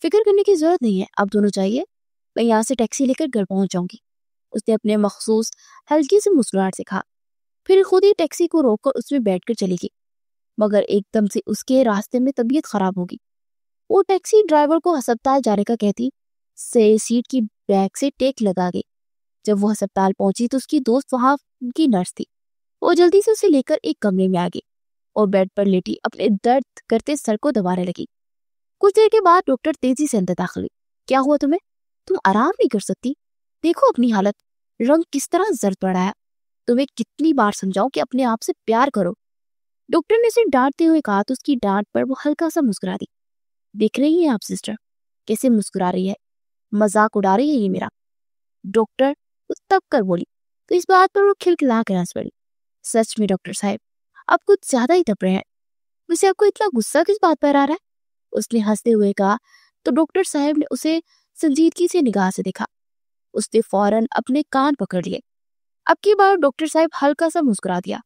فکر کرنے کی ضرورت نہیں ہے، اب دونوں چاہیے، میں یہاں سے ٹیکسی لے کر گھر پہنچ جاؤں گی، اس نے اپنے مخصوص ہلکی سی مسکراہٹ سے کہا، پھر خود ہی ٹیکسی کو روک کر اس میں بیٹھ کر چلی گئی، مگر ایک دم سے اس کے راستے میں طبیعت خراب ہوگی۔ وہ ٹیکسی ڈرائیور کو ہسپتال جانے کا کہتی سے سیٹ کی بیک سے ٹیک لگا گئی۔ جب وہ ہسپتال پہنچی تو اس کی دوست وہاں کی نرس تھی۔ وہ جلدی سے اسے لے کر ایک کمرے میں آ گئی اور بیڈ پر لیٹی اپنے درد کرتے سر کو دبانے لگی۔ کچھ دیر کے بعد ڈاکٹر تیزی سے اندر داخل ہوئی۔ کیا ہوا تمہیں؟ تم آرام نہیں کر سکتی؟ دیکھو اپنی حالت، رنگ کس طرح زرد پڑا ہے۔ تمہیں کتنی بار سمجھاؤں کہ اپنے آپ سے پیار کرو۔ ڈاکٹر نے اسے ڈانٹتے ہوئے کہا تو اس کی ڈانٹ پر وہ ہلکا سا مسکرا دی۔ دیکھ رہی ہیں آپ سسٹر کیسے مسکرا رہی ہے، مذاق اڑا رہی ہے یہ میرا۔ ڈاکٹر تب کر بولی تو اس بات پر وہ کھلکھلا کر ہنس پڑی۔ سچ میں ڈاکٹر صاحب آپ کچھ زیادہ ہی تپ رہے ہیں، ویسے آپ کو اتنا غصہ کس بات پر آ رہا ہے؟ اس نے ہنستے ہوئے کہا تو ڈاکٹر صاحب نے اسے سنجیدگی سے نگاہ سے دیکھا۔ اس نے فوراً اپنے کان پکڑ لیے۔ اب کی بار ڈاکٹر صاحب ہلکا سا مسکرا دیا۔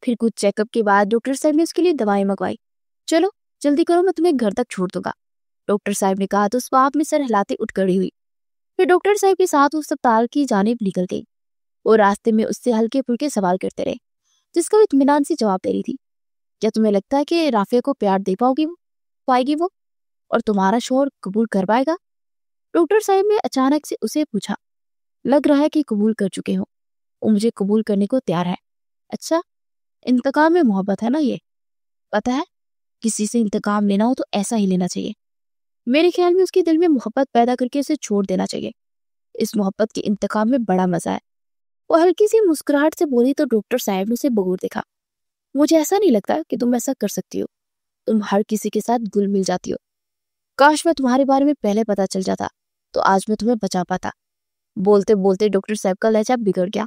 پھر کچھ چیک اپ کے بعد ڈاکٹر صاحب نے اس کے لیے دوائیں منگوائی۔ چلو جلدی کرو، میں تمہیں گھر تک چھوڑ دوں گا، ڈاکٹر صاحب نے کہا تو اس باپ میں سر ہلاتے اٹھ کھڑی ہوئی۔ پھر ڈاکٹر صاحب کے ساتھ وہ اسپتال کی جانب نکل گئی۔ وہ راستے میں اس سے ہلکے پھلکے سوال کرتے رہے جس کا وہ اطمینان سے جواب دے رہی تھی۔ کیا تمہیں لگتا ہے کہ رافیہ کو پیار دے پائے گی وہ، اور تمہارا شوہر قبول کر پائے گا؟ ڈاکٹر صاحب نے اچانک سے اسے پوچھا۔ لگ رہا ہے کہ قبول کر چکے ہوں، وہ مجھے قبول کرنے کو تیار ہے۔ اچھا، انتقام میں محبت ہے نا یہ؟ پتہ ہے کسی سے انتقام لینا ہو تو ایسا ہی لینا چاہیے۔ میرے خیال میں اس کے دل میں محبت پیدا کر کے اسے چھوڑ دینا چاہیے۔ اس محبت کے انتقام میں بڑا مزہ ہے۔ وہ ہلکی سی مسکراہٹ سے بولی تو ڈاکٹر صاحب نے اسے بغور دیکھا۔ مجھے ایسا نہیں لگتا کہ تم ایسا کر سکتی ہو، تم ہر کسی کے ساتھ گل مل جاتی ہو۔ کاش میں تمہارے بارے میں پہلے پتا چل جاتا تو آج میں تمہیں بچا پاتا۔ بولتے بولتے ڈاکٹر صاحب کا لہجہ بگڑ گیا۔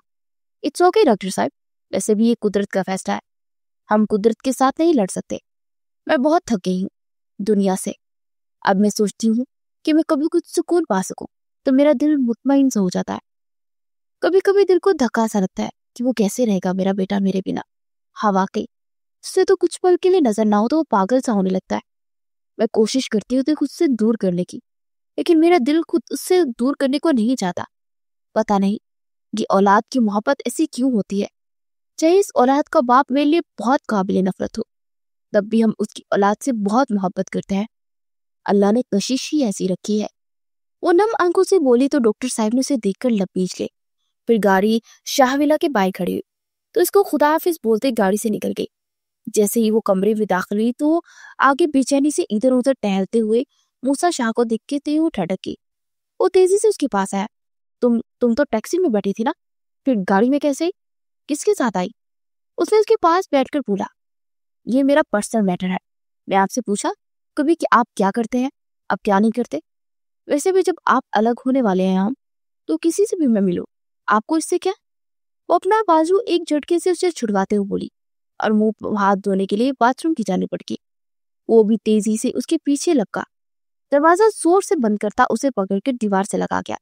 اٹس اوکے ڈاکٹر صاحب، ویسے بھی یہ قدرت کا فیصلہ ہے، ہم قدرت کے ساتھ نہیں لڑ سکتے۔ میں بہت تھک گئی ہوں دنیا سے، اب میں سوچتی ہوں کہ میں کبھی کچھ سکون پا سکوں تو میرا دل مطمئن سا ہو جاتا ہے۔ کبھی کبھی دل کو دھکا سا لگتا ہے کہ وہ کیسے رہے گا میرا بیٹا میرے بنا۔ ہاں واقعی اس سے تو کچھ پل کے لیے نظر نہ ہو تو وہ پاگل سا ہونے لگتا ہے۔ میں کوشش کرتی ہوں تو خود سے دور کرنے کی، لیکن میرا دل خود اس سے دور کرنے کو نہیں چاہتا۔ پتہ نہیں یہ اولاد کی محبت ایسی کیوں ہوتی ہے، چاہے اس اولاد کا باپ میرے لیے بہت قابل نفرت ہو، تب بھی ہم اس کی اولاد سے بہت محبت کرتے ہیں۔ اللہ نے کشش ہی ایسی رکھی ہے۔ وہ نم آنکھوں سے بولی تو ڈاکٹر صاحب نے اسے دیکھ کر لب بیچ لے۔ پھر گاڑی شاہ ولا کے باہر کھڑی ہوئی تو اس کو خدا حافظ بولتے گاڑی سے نکل گئی۔ جیسے ہی وہ کمرے میں داخل ہوئی تو آگے بے چینی سے ادھر ادھر ٹہلتے ہوئے موسیٰ شاہ کو دیکھتے ہوئے ٹھڑک گئی۔ وہ تیزی سے اس کے پاس آیا۔ تم تو ٹیکسی میں بیٹھی تھی نا، پھر گاڑی میں کیسے؟ کس کے ساتھ آئی؟ اس نے اس کے پاس بیٹھ کر بولا، یہ میرا پرسنل میٹر ہے۔ میں آپ سے پوچھا کبھی کہ آپ کیا کرتے ہیں، آپ کیا نہیں کرتے؟ ویسے بھی جب آپ الگ ہونے والے ہیں ہم تو کسی سے بھی میں ملوں، آپ کو اس سے کیا؟ وہ اپنا بازو ایک جھٹکے سے اسے چھڑواتے ہوئے بولی اور منہ ہاتھ دھونے کے لیے باتھ روم کی جانب بڑھ گئی۔ وہ بھی تیزی سے اس کے پیچھے لپکا، دروازہ زور سے بند کرتا اسے پکڑ کے دیوار سے لگا گیا۔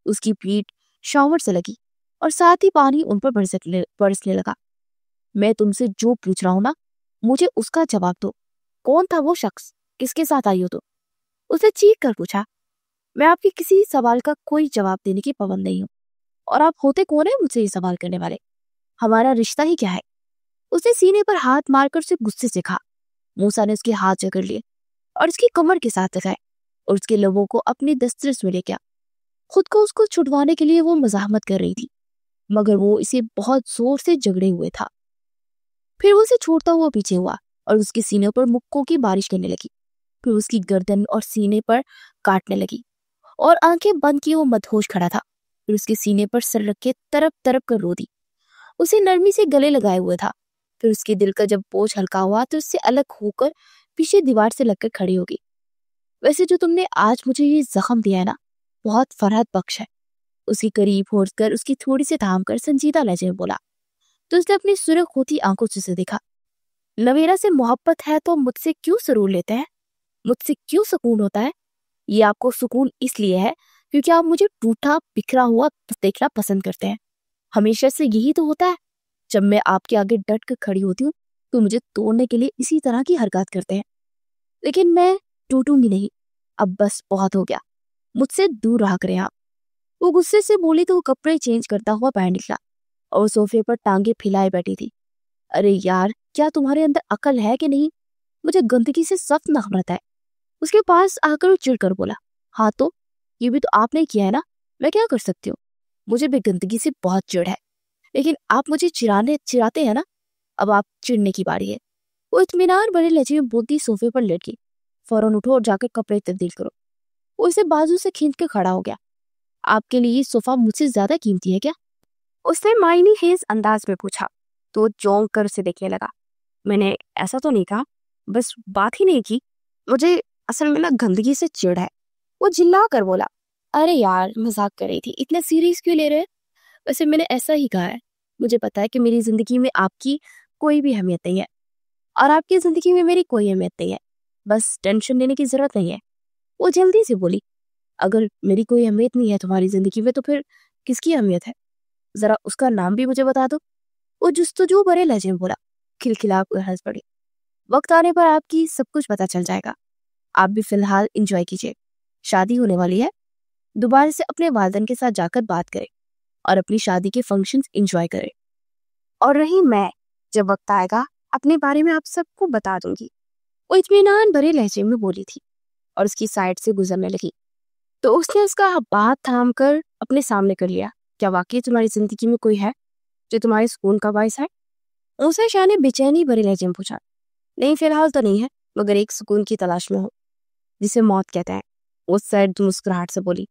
اس کی پیٹھ شاور سے لگی اور ساتھ ہی پانی ان پر برسنے لگا۔ میں تم سے جو پوچھ رہا ہوں نا، مجھے اس کا جواب دو۔ کون تھا وہ شخص، کس کے ساتھ آئی ہو تو؟ اس نے چیخ کر پوچھا۔ میں آپ کے کسی سوال کا کوئی جواب دینے کی پابند نہیں ہوں، اور آپ ہوتے کون ہیں مجھ سے یہ سوال کرنے والے؟ ہمارا رشتہ ہی کیا ہے؟ اس نے سینے پر ہاتھ مار کر اسے غصے سے کہا۔ موسیٰ نے اس کے ہاتھ جکڑ لیے اور اس کی کمر کے ساتھ لگائے اور اس کے لبوں کو اپنی دسترس میں لے گیا۔ خود کو اس کو چھڑوانے کے لیے وہ مزاحمت کر رہی تھی، مگر وہ اسے بہت زور سے جگڑے ہوئے تھا۔ پھر وہ اسے چھوڑتا ہوا پیچھے ہوا اور اس کے سینے پر مکوں کی بارش کرنے لگی۔ پھر اس کی گردن اور سینے پر کاٹنے لگی اور آنکھیں بند کیے وہ مدہوش کھڑا تھا۔ پھر اس کے سینے پر سر رکھ کے تڑپ تڑپ کر رو دی، اسے نرمی سے گلے لگائے ہوئے تھا۔ پھر اس کے دل کا جب بوجھ ہلکا ہوا تو اس سے الگ ہو کر پیچھے دیوار سے لگ کر کھڑی ہوگی۔ ویسے جو تم نے آج مجھے یہ زخم دیا ہے نا، بہت فرحت بخش ہے۔ اس کے قریب ہو کر اس کی تھوڑی سے تھام کر سنجیدہ لہجے میں بولا تو اس نے اپنی سرخ ہوتی آنکھوں سے اسے دیکھا۔ لویرا سے محبت ہے تو مجھ سے کیوں سرور لیتے ہیں، مجھ سے کیوں سکون ہوتا ہے؟ یہ آپ کو سکون اس لیے ہے کیونکہ آپ مجھے ٹوٹا بکھرا ہوا دیکھنا پسند کرتے ہیں۔ ہمیشہ سے یہی تو ہوتا ہے، جب میں آپ کے آگے ڈٹ کر کھڑی ہوتی ہوں تو مجھے توڑنے کے لیے اسی طرح کی حرکات کرتے ہیں، لیکن میں ٹوٹوں گی نہیں۔ اب بس بہت ہو گیا، مجھ سے دور رہا کریں آپ۔ وہ غصے سے بولی تو وہ کپڑے چینج کرتا ہوا باہر نکلا اور صوفے پر ٹانگیں پھیلائے بیٹھی تھی۔ ارے یار، کیا تمہارے اندر عقل ہے کہ نہیں؟ مجھے گندگی سے سخت نفرت ہے۔ اس کے پاس آ کر وہ چڑ کر بولا، ہاں تو یہ بھی تو آپ نے کیا ہے نا، میں کیا کر سکتی ہوں؟ مجھے بھی گندگی سے بہت چڑ ہے، لیکن آپ مجھے چراتے ہیں نا، اب آپ چڑنے کی باری ہے۔ وہ اطمینان بڑے لہجے میں بولتی صوفے پر لیٹ گئی، فوراً اٹھو اور جا کر کپڑے تبدیل کرو۔ وہ اسے بازو سے کھینچ کے کھڑا ہو گیا۔ آپ کے لیے یہ صوفہ مجھ سے زیادہ قیمتی ہے کیا؟ اس نے معنی خیز انداز میں پوچھا تو وہ چونک کر اسے دیکھنے لگا۔ میں نے ایسا تو نہیں کہا، بس بات ہی نہیں کی، مجھے اصل میں نا گندگی سے چڑ ہے۔ وہ جلا کر بولا، ارے یار مذاق کر رہی تھی، اتنے سیریس کیوں لے رہے؟ ویسے میں نے ایسا ہی کہا ہے، مجھے پتا ہے کہ میری زندگی میں آپ کی کوئی بھی اہمیت نہیں ہے اور آپ کی زندگی میں میری کوئی اہمیت نہیں ہے، بس ٹینشن لینے کی ضرورت نہیں ہے۔ وہ جلدی سے بولی، اگر میری کوئی اہمیت نہیں ہے تمہاری زندگی میں تو پھر کس کی اہمیت ہے؟ ذرا اس کا نام بھی مجھے بتا دو۔ وہ جستجو بھرے لہجے میں بولا، کھلکھلا کر ہنس پڑی، وقت آنے پر آپ کی سب کچھ پتا چل جائے گا، آپ بھی فی الحال انجوائے کیجیے، شادی ہونے والی ہے، دوبارہ سے اپنے والدین کے ساتھ جا کر بات کرے اور اپنی شادی کے فنکشنز انجوائے کرے، اور رہی میں، جب وقت آئے گا اپنے بارے میں آپ سب کو بتا دوں گی۔ وہ اطمینان بھرے لہجے میں بولی تھی اور اس کی سائڈ سے گزرنے لگی تو اس نے اس کا ہاتھ تھام کر اپنے سامنے کر لیا۔ کیا واقعی تمہاری زندگی میں کوئی ہے جو تمہارے سکون کا باعث ہے؟ موسیٰ شاہ نے بے چینی بھرے لہجے میں پوچھا۔ نہیں، فی الحال تو نہیں ہے، مگر ایک سکون کی تلاش میں ہوں جسے موت کہتے ہیں۔ وہ سرد مسکراہٹ سے بولی،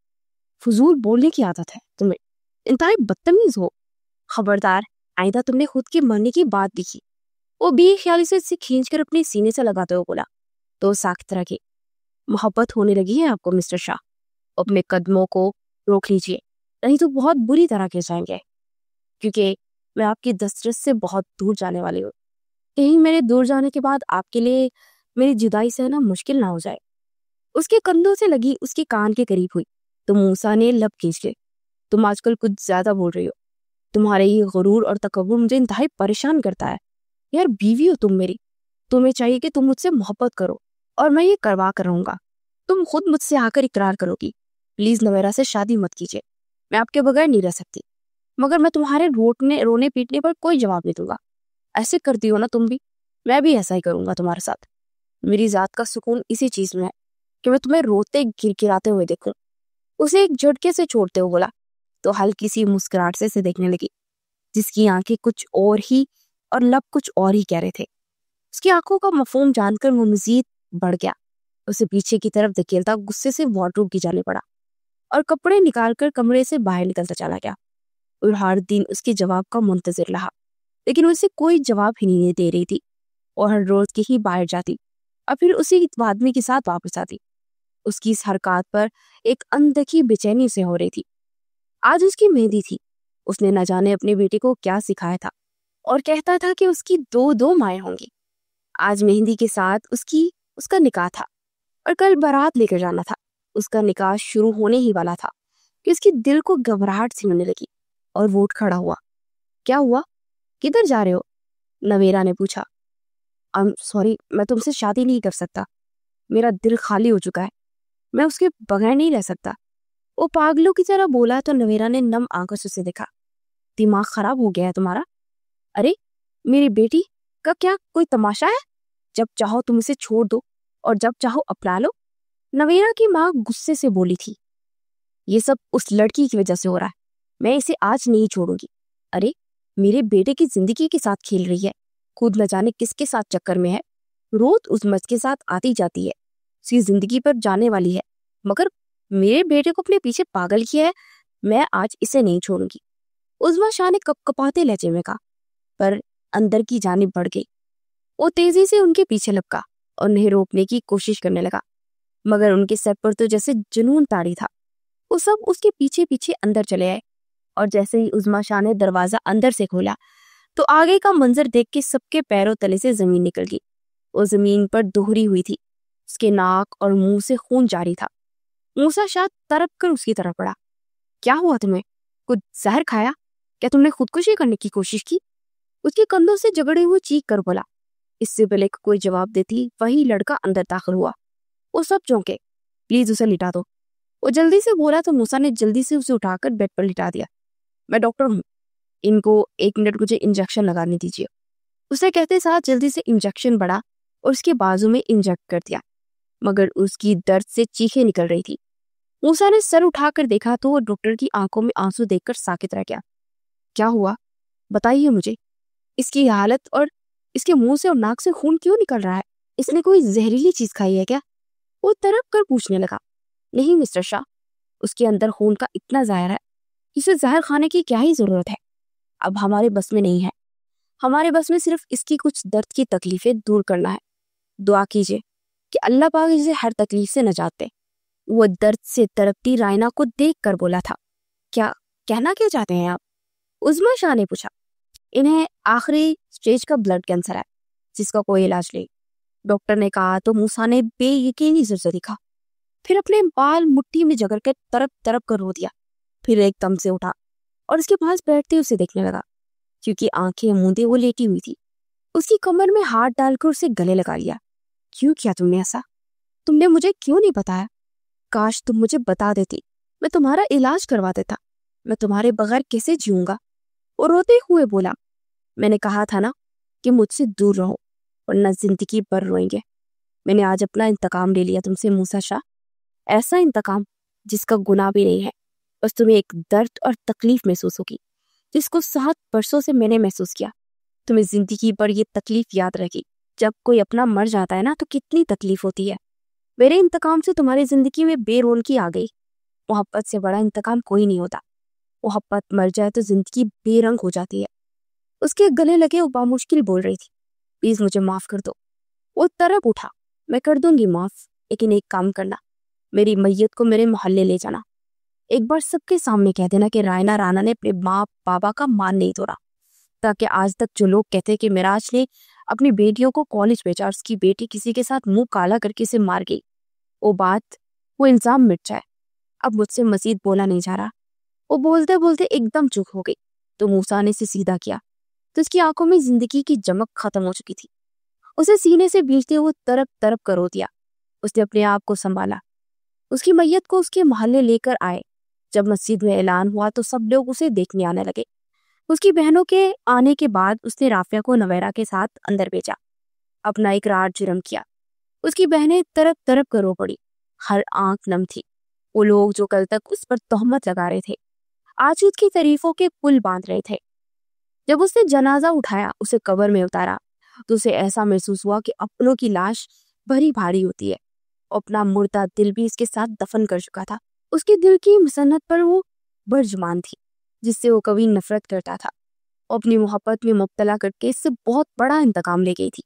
فضول بولنے کی عادت ہے تمہیں، انتہائی بدتمیز ہو، خبردار آئندہ تم نے خود کے مرنے کی بات بھی کی۔ وہ بے خیالی سے اسے کھینچ کر اپنے سینے سے لگاتے ہوئے بولا تو ساکت رہے۔ محبت ہونے لگی ہے آپ کو مسٹر شاہ، اپنے قدموں کو روک لیجئے، نہیں تو بہت بری طرح گر جائیں گے، کیونکہ میں آپ کی دسترس سے بہت دور جانے والی ہوں، کہیں میرے دور جانے کے بعد آپ کے لیے میری جدائی سہنا مشکل نہ ہو جائے۔ اس کے کندھوں سے لگی اس کے کان کے قریب ہوئی تو موسیٰ نے لب کھینچ لے، تم آج کل کچھ زیادہ بول رہی ہو، تمہارے یہ غرور اور تکبر مجھے انتہائی پریشان کرتا ہے۔ یار بیوی ہو تم میری، تمہیں چاہیے کہ تم مجھ سے محبت کرو اور میں یہ کروا کر رہوں گا۔ تم خود مجھ سے آ کر اقرار کرو گی، پلیز نویرا سے شادی مت کیجیے، میں آپ کے بغیر نہیں رہ سکتی، مگر میں تمہارے رونے پیٹنے پر کوئی جواب نہیں دوں گا۔ ایسے کرتی ہو نا تم بھی، میں بھی ایسا ہی کروں گا تمہارے ساتھ۔ میری ذات کا سکون اسی چیز میں ہے کہ میں تمہیں روتے گرگراتے ہوئے دیکھوں۔ اسے ایک جھٹکے سے چھوڑتے ہوئے بولا تو ہلکی سی مسکراہٹ سے اسے دیکھنے لگی، جس کی آنکھیں کچھ اور ہی اور لب کچھ اور ہی کہہ رہے تھے۔ اس کی آنکھوں کا مفہوم جان کر وہ مزید بڑھ گیا، اسے پیچھے کی طرف دھکیلتا غصے سے وارڈروب کی جانے پڑا اور کپڑے نکال کر کمرے سے باہر نکلتا چلا گیا۔ اور ہر دن اس کے جواب کا منتظر رہا، لیکن اسے کوئی جواب ہی نہیں دے رہی تھی، اور ہر روز کی ہی باہر جاتی اور پھر اسی آدمی کے ساتھ واپس آتی۔ اس کی اس حرکات پر ایک اندکی بے چینی اسے ہو رہی تھی۔ آج اس کی مہندی تھی، اس نے نہ جانے اپنے بیٹے کو کیا سکھایا تھا اور کہتا تھا کہ اس کی دو مائیں ہوں گی۔ آج مہندی کے ساتھ اس کا نکاح تھا اور کل بارات لے کر جانا تھا۔ اس کا نکاح شروع ہونے ہی والا تھا کہ اس کی دل کو گھبراہٹ سی ہونے لگی اور وہ اٹھ کھڑا ہوا۔ کیا ہوا؟ کدھر جا رہے ہو؟ نویرا نے پوچھا۔ سوری، میں تم سے شادی نہیں کر سکتا، میرا دل خالی ہو چکا ہے، میں اس کے بغیر نہیں رہ سکتا۔ وہ پاگلوں کی طرح بولا تو نویرا نے نم آنکھوں سے اسے دیکھا۔ دماغ خراب ہو گیا ہے تمہارا؟ ارے میری بیٹی کا کیا کوئی تماشا ہے؟ جب چاہو تم اسے چھوڑ دو اور جب چاہو اپنا لو۔ نویرا کی ماں غصے سے بولی تھی، یہ سب اس لڑکی کی وجہ سے ہو رہا ہے، میں اسے آج نہیں چھوڑوں گی۔ ارے میرے بیٹے کی زندگی کے ساتھ کھیل رہی ہے، خود نہ جانے کس کے ساتھ چکر میں ہے، روز اس مرد کے ساتھ آتی جاتی ہے، اس کی زندگی پر جانے والی ہے، مگر میرے بیٹے کو اپنے پیچھے پاگل کیا ہے، میں آج اسے نہیں چھوڑوں گی۔ عظمیٰ شاہ نے کپ کپاتے لہجے میں کہا، پر اندر کی جانب بڑھ گئی۔ وہ تیزی سے ان کے پیچھے لپکا اور انہیں روکنے کی کوشش کرنے لگا، مگر ان کے سر پر تو جیسے جنون تاری تھا۔ وہ سب اس کے پیچھے پیچھے اندر چلے آئے، اور جیسے ہی عظمیٰ شاہ نے دروازہ اندر سے کھولا تو آگے کا منظر دیکھ کے سب کے پیروں تلے سے زمین نکل گئی۔ وہ زمین پر دوہری ہوئی تھی، اس کے ناک اور منہ سے خون جاری تھا۔ موسیٰ شاہ تڑپ کر اس کی طرف پڑا۔ کیا ہوا تمہیں؟ کچھ زہر کھایا؟ کیا تم نے خودکشی کرنے کی کوشش کی؟ اس کے کندھوں سے جگڑے ہوئے چیخ کر بولا۔ اس سے پہلے کوئی جواب دیتی وہی لڑکا اندر داخل ہوا۔ وہ سب چونکے، پلیز اسے لٹا دو۔ وہ جلدی سے بولا تو موسیٰ نے جلدی سے اسے اٹھا کر بیڈ پر لٹا دیا۔ میں ڈاکٹر ہوں، ان کو 1 منٹ مجھے انجیکشن لگانے دیجیے۔ اسے کہتے ساتھ جلدی سے انجیکشن بڑھا اور اس کے بازو میں انجیکٹ کر دیا۔ مگر اس کی درد سے چیخیں نکل رہی تھی۔ موسیٰ نے سر اٹھا کر دیکھا تو وہ ڈاکٹر کی آنکھوں میں آنسو دیکھ کر ساکت رہ گیا۔ کیا ہوا؟ بتائیے مجھے، اس کی حالت اور اس کے منہ سے اور ناک سے خون کیوں نکل رہا ہے؟ اس نے کوئی زہریلی چیز کھائی ہے کیا؟ وہ تڑپ کر پوچھنے لگا۔ نہیں مسٹر شاہ، اس کے اندر خون کا اتنا ظاہر ہے، اسے زہر کھانے کی کیا ہی ضرورت ہے؟ اب ہمارے بس میں نہیں ہے، ہمارے بس میں صرف اس کی کچھ درد کی تکلیفیں دور کرنا ہے۔ دعا کیجئے کہ اللہ پاک اسے ہر تکلیف سے نجات دے۔ وہ درد سے تڑپتی رائنا کو دیکھ کر بولا تھا۔ کیا کہنا کیا چاہتے ہیں آپ؟ عظمیٰ شاہ نے پوچھا۔ انہیں آخری سٹیج کا بلڈ کینسر ہے جس کا کوئی علاج نہیں، ڈاکٹر نے کہا تو موسیٰ نے بے یقینی سے دکھا، پھر اپنے بال مٹھی میں جگڑ کے تڑپ کر رو دیا، پھر ایک دم سے اٹھا اور اس کے پاس بیٹھتے اسے دیکھنے لگا۔ کیونکہ آنکھیں موندے وہ لیٹی ہوئی تھی، اس کی کمر میں ہاتھ ڈال کر اسے گلے لگا لیا۔ کیوں کیا تم نے ایسا؟ تم نے مجھے کیوں نہیں بتایا؟ کاش تم مجھے بتا دیتی، میں تمہارا علاج کروا دیتا، میں تمہارے بغیر کیسے جیوں گا؟ وہ روتے ہوئے بولا، میں نے کہا تھا نا کہ مجھ سے دور رہو ورنہ زندگی بھر روئیں گے۔ میں نے آج اپنا انتقام لے لیا تم سے موسیٰ شاہ، ایسا انتقام جس کا گناہ بھی نہیں ہے، بس تمہیں ایک درد اور تکلیف محسوس ہوگی جس کو 7 برسوں سے میں نے محسوس کیا۔ تمہیں زندگی بھر یہ تکلیف یاد رہے گی، جب کوئی اپنا مر جاتا ہے نا تو کتنی تکلیف ہوتی ہے۔ میرے انتقام سے تمہاری زندگی میں بے رونقی آ گئی۔ محبت سے بڑا انتقام کوئی نہیں ہوتا، محبت مر جائے تو زندگی بے رنگ ہو جاتی ہے۔ اس کے گلے لگے وہ بامشکل بول رہی تھی، پلیز مجھے معاف کر دو۔ وہ تڑپ اٹھا، میں کر دوں گی معاف، لیکن ایک کام کرنا، میری میت کو میرے محلے لے جانا، ایک بار سب کے سامنے کہہ دینا کہ رائنا رانا نے اپنے ماں بابا کا مان نہیں توڑا، تاکہ آج تک جو لوگ کہتے کہ معراج نے اپنی بیٹیوں کو کالج بھیجا اور اس کی بیٹی کسی کے ساتھ منہ کالا کر کے اسے مار گئی، وہ الزام مٹ جائے۔ اب مجھ سے مزید بولا نہیں جا رہا۔ وہ بولتے بولتے ایک دم چپ ہو گئی تو موسیٰ نے اسے سیدھا کیا تو اس کی آنکھوں میں زندگی کی چمک ختم ہو چکی تھی۔ اسے سینے سے بیچتے ہوئے تڑپ کر رو دیا۔ اس نے اپنے آپ کو سنبھالا، اس کی میت کو اس کے محلے لے کر آئے۔ جب مسجد میں اعلان ہوا تو سب لوگ اسے دیکھنے آنے لگے۔ اس کی بہنوں کے آنے کے بعد اس نے رافیہ کو نویرہ کے ساتھ اندر بھیجا، اپنا اقرار جرم کیا۔ اس کی بہنیں تڑپ کر رو پڑی، ہر آنکھ نم تھی۔ وہ لوگ جو کل تک اس پر تہمت لگا رہے تھے آج اس کی تعریفوں کے پل باندھ رہے تھے۔ جب اس نے جنازہ اٹھایا، اسے قبر میں اتارا تو اسے ایسا محسوس ہوا کہ اپنوں کی لاش بھری بھاری ہوتی ہے، اپنا مردہ دل بھی اس کے ساتھ دفن کر چکا تھا۔ اس کے دل کی مسنت پر وہ برجمان تھی جس سے وہ کبھی نفرت کرتا تھا، اپنی محبت میں مبتلا کر کے اس سے بہت بڑا انتقام لے گئی تھی۔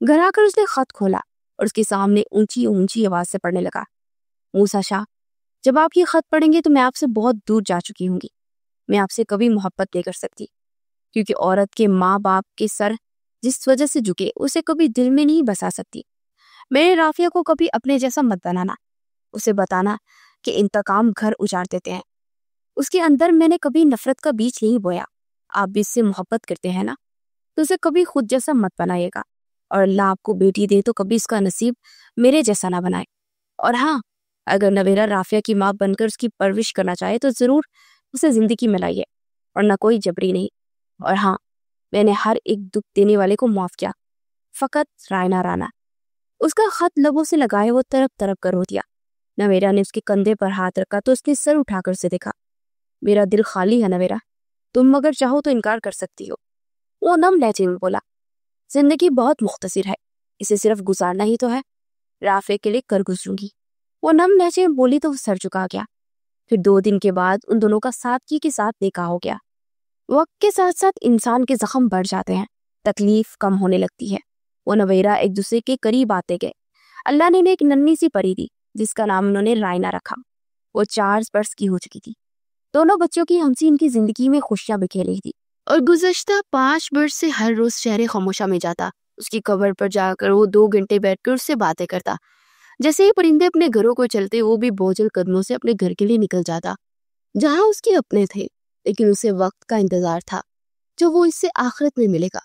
گھر آ کر اس نے خط کھولا اور اس کے سامنے اونچی آواز سے پڑھنے لگا، موسیٰ شاہ، جب آپ یہ خط پڑھیں گے تو میں آپ سے بہت دور جا چکی ہوں گی، میں آپ سے کبھی محبت نہیں کر سکتی، کیونکہ عورت کے ماں باپ کے سر جس وجہ سے جھکے اسے کبھی دل میں نہیں بسا سکتی۔ میرے رافیہ کو کبھی اپنے جیسا مت بنانا، اسے بتانا کہ انتقام گھر اجاڑ دیتے ہیں۔ اس کے اندر میں نے کبھی نفرت کا بیج نہیں بویا، آپ بھی اس سے محبت کرتے ہیں نا، تو اسے کبھی خود جیسا مت بنائیے گا، اور اللہ آپ کو بیٹی دے تو کبھی اس کا نصیب میرے جیسا نہ بنائے۔ اور ہاں، اگر نویرہ رافیہ کی ماں بن کر اس کی پرورش کرنا چاہے تو ضرور اسے زندگی میں لائیے، اور نہ کوئی جبری نہیں۔ اور ہاں، میں نے ہر ایک دکھ دینے والے کو معاف کیا، فقط رائنا رانا۔ اس کا خط لبوں سے لگائے وہ تڑپ کر رو دیا۔ نویرہ نے اس کے کندھے پر ہاتھ رکھا تو اس نے سر اٹھا کر اسے دیکھا۔ میرا دل خالی ہے نویرہ، تم اگر چاہو تو انکار کر سکتی ہو۔ وہ نم لہجے میں بولا، زندگی بہت مختصر ہے، اسے صرف گزارنا ہی تو ہے، رافع کے لیے کر گزروں گی۔ وہ نم لہجے میں بولی تو وہ سر چکا گیا۔ پھر 2 دن کے بعد ان دونوں کا سادگی کے ساتھ نکاح ہو گیا۔ وقت کے ساتھ ساتھ انسان کے زخم بڑھ جاتے ہیں، تکلیف کم ہونے لگتی ہے۔ وہ نویرہ ایک دوسرے کے قریب آتے گئے۔ اللہ نے انہیں ایک ننھی سی پری دی جس کا نام انہوں نے رائنا رکھا۔ وہ 4 برس کی ہو چکی تھی۔ دونوں بچوں کی ہمسی ان کی زندگی میں خوشیاں بکھیر رہی تھی، اور گزشتہ 5 برس سے ہر روز شہر خاموشہ میں جاتا، اس کی قبر پر جا کر وہ 2 گھنٹے بیٹھ کر اس سے باتیں کرتا۔ جیسے ہی پرندے اپنے گھروں کو چلتے، وہ بھی بوجھل قدموں سے اپنے گھر کے لیے نکل جاتا جہاں اس کے اپنے تھے، لیکن اسے وقت کا انتظار تھا جو وہ اس سے آخرت میں ملے گا،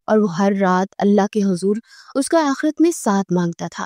اور وہ ہر رات اللہ کے حضور اس کا آخرت میں ساتھ مانگتا تھا۔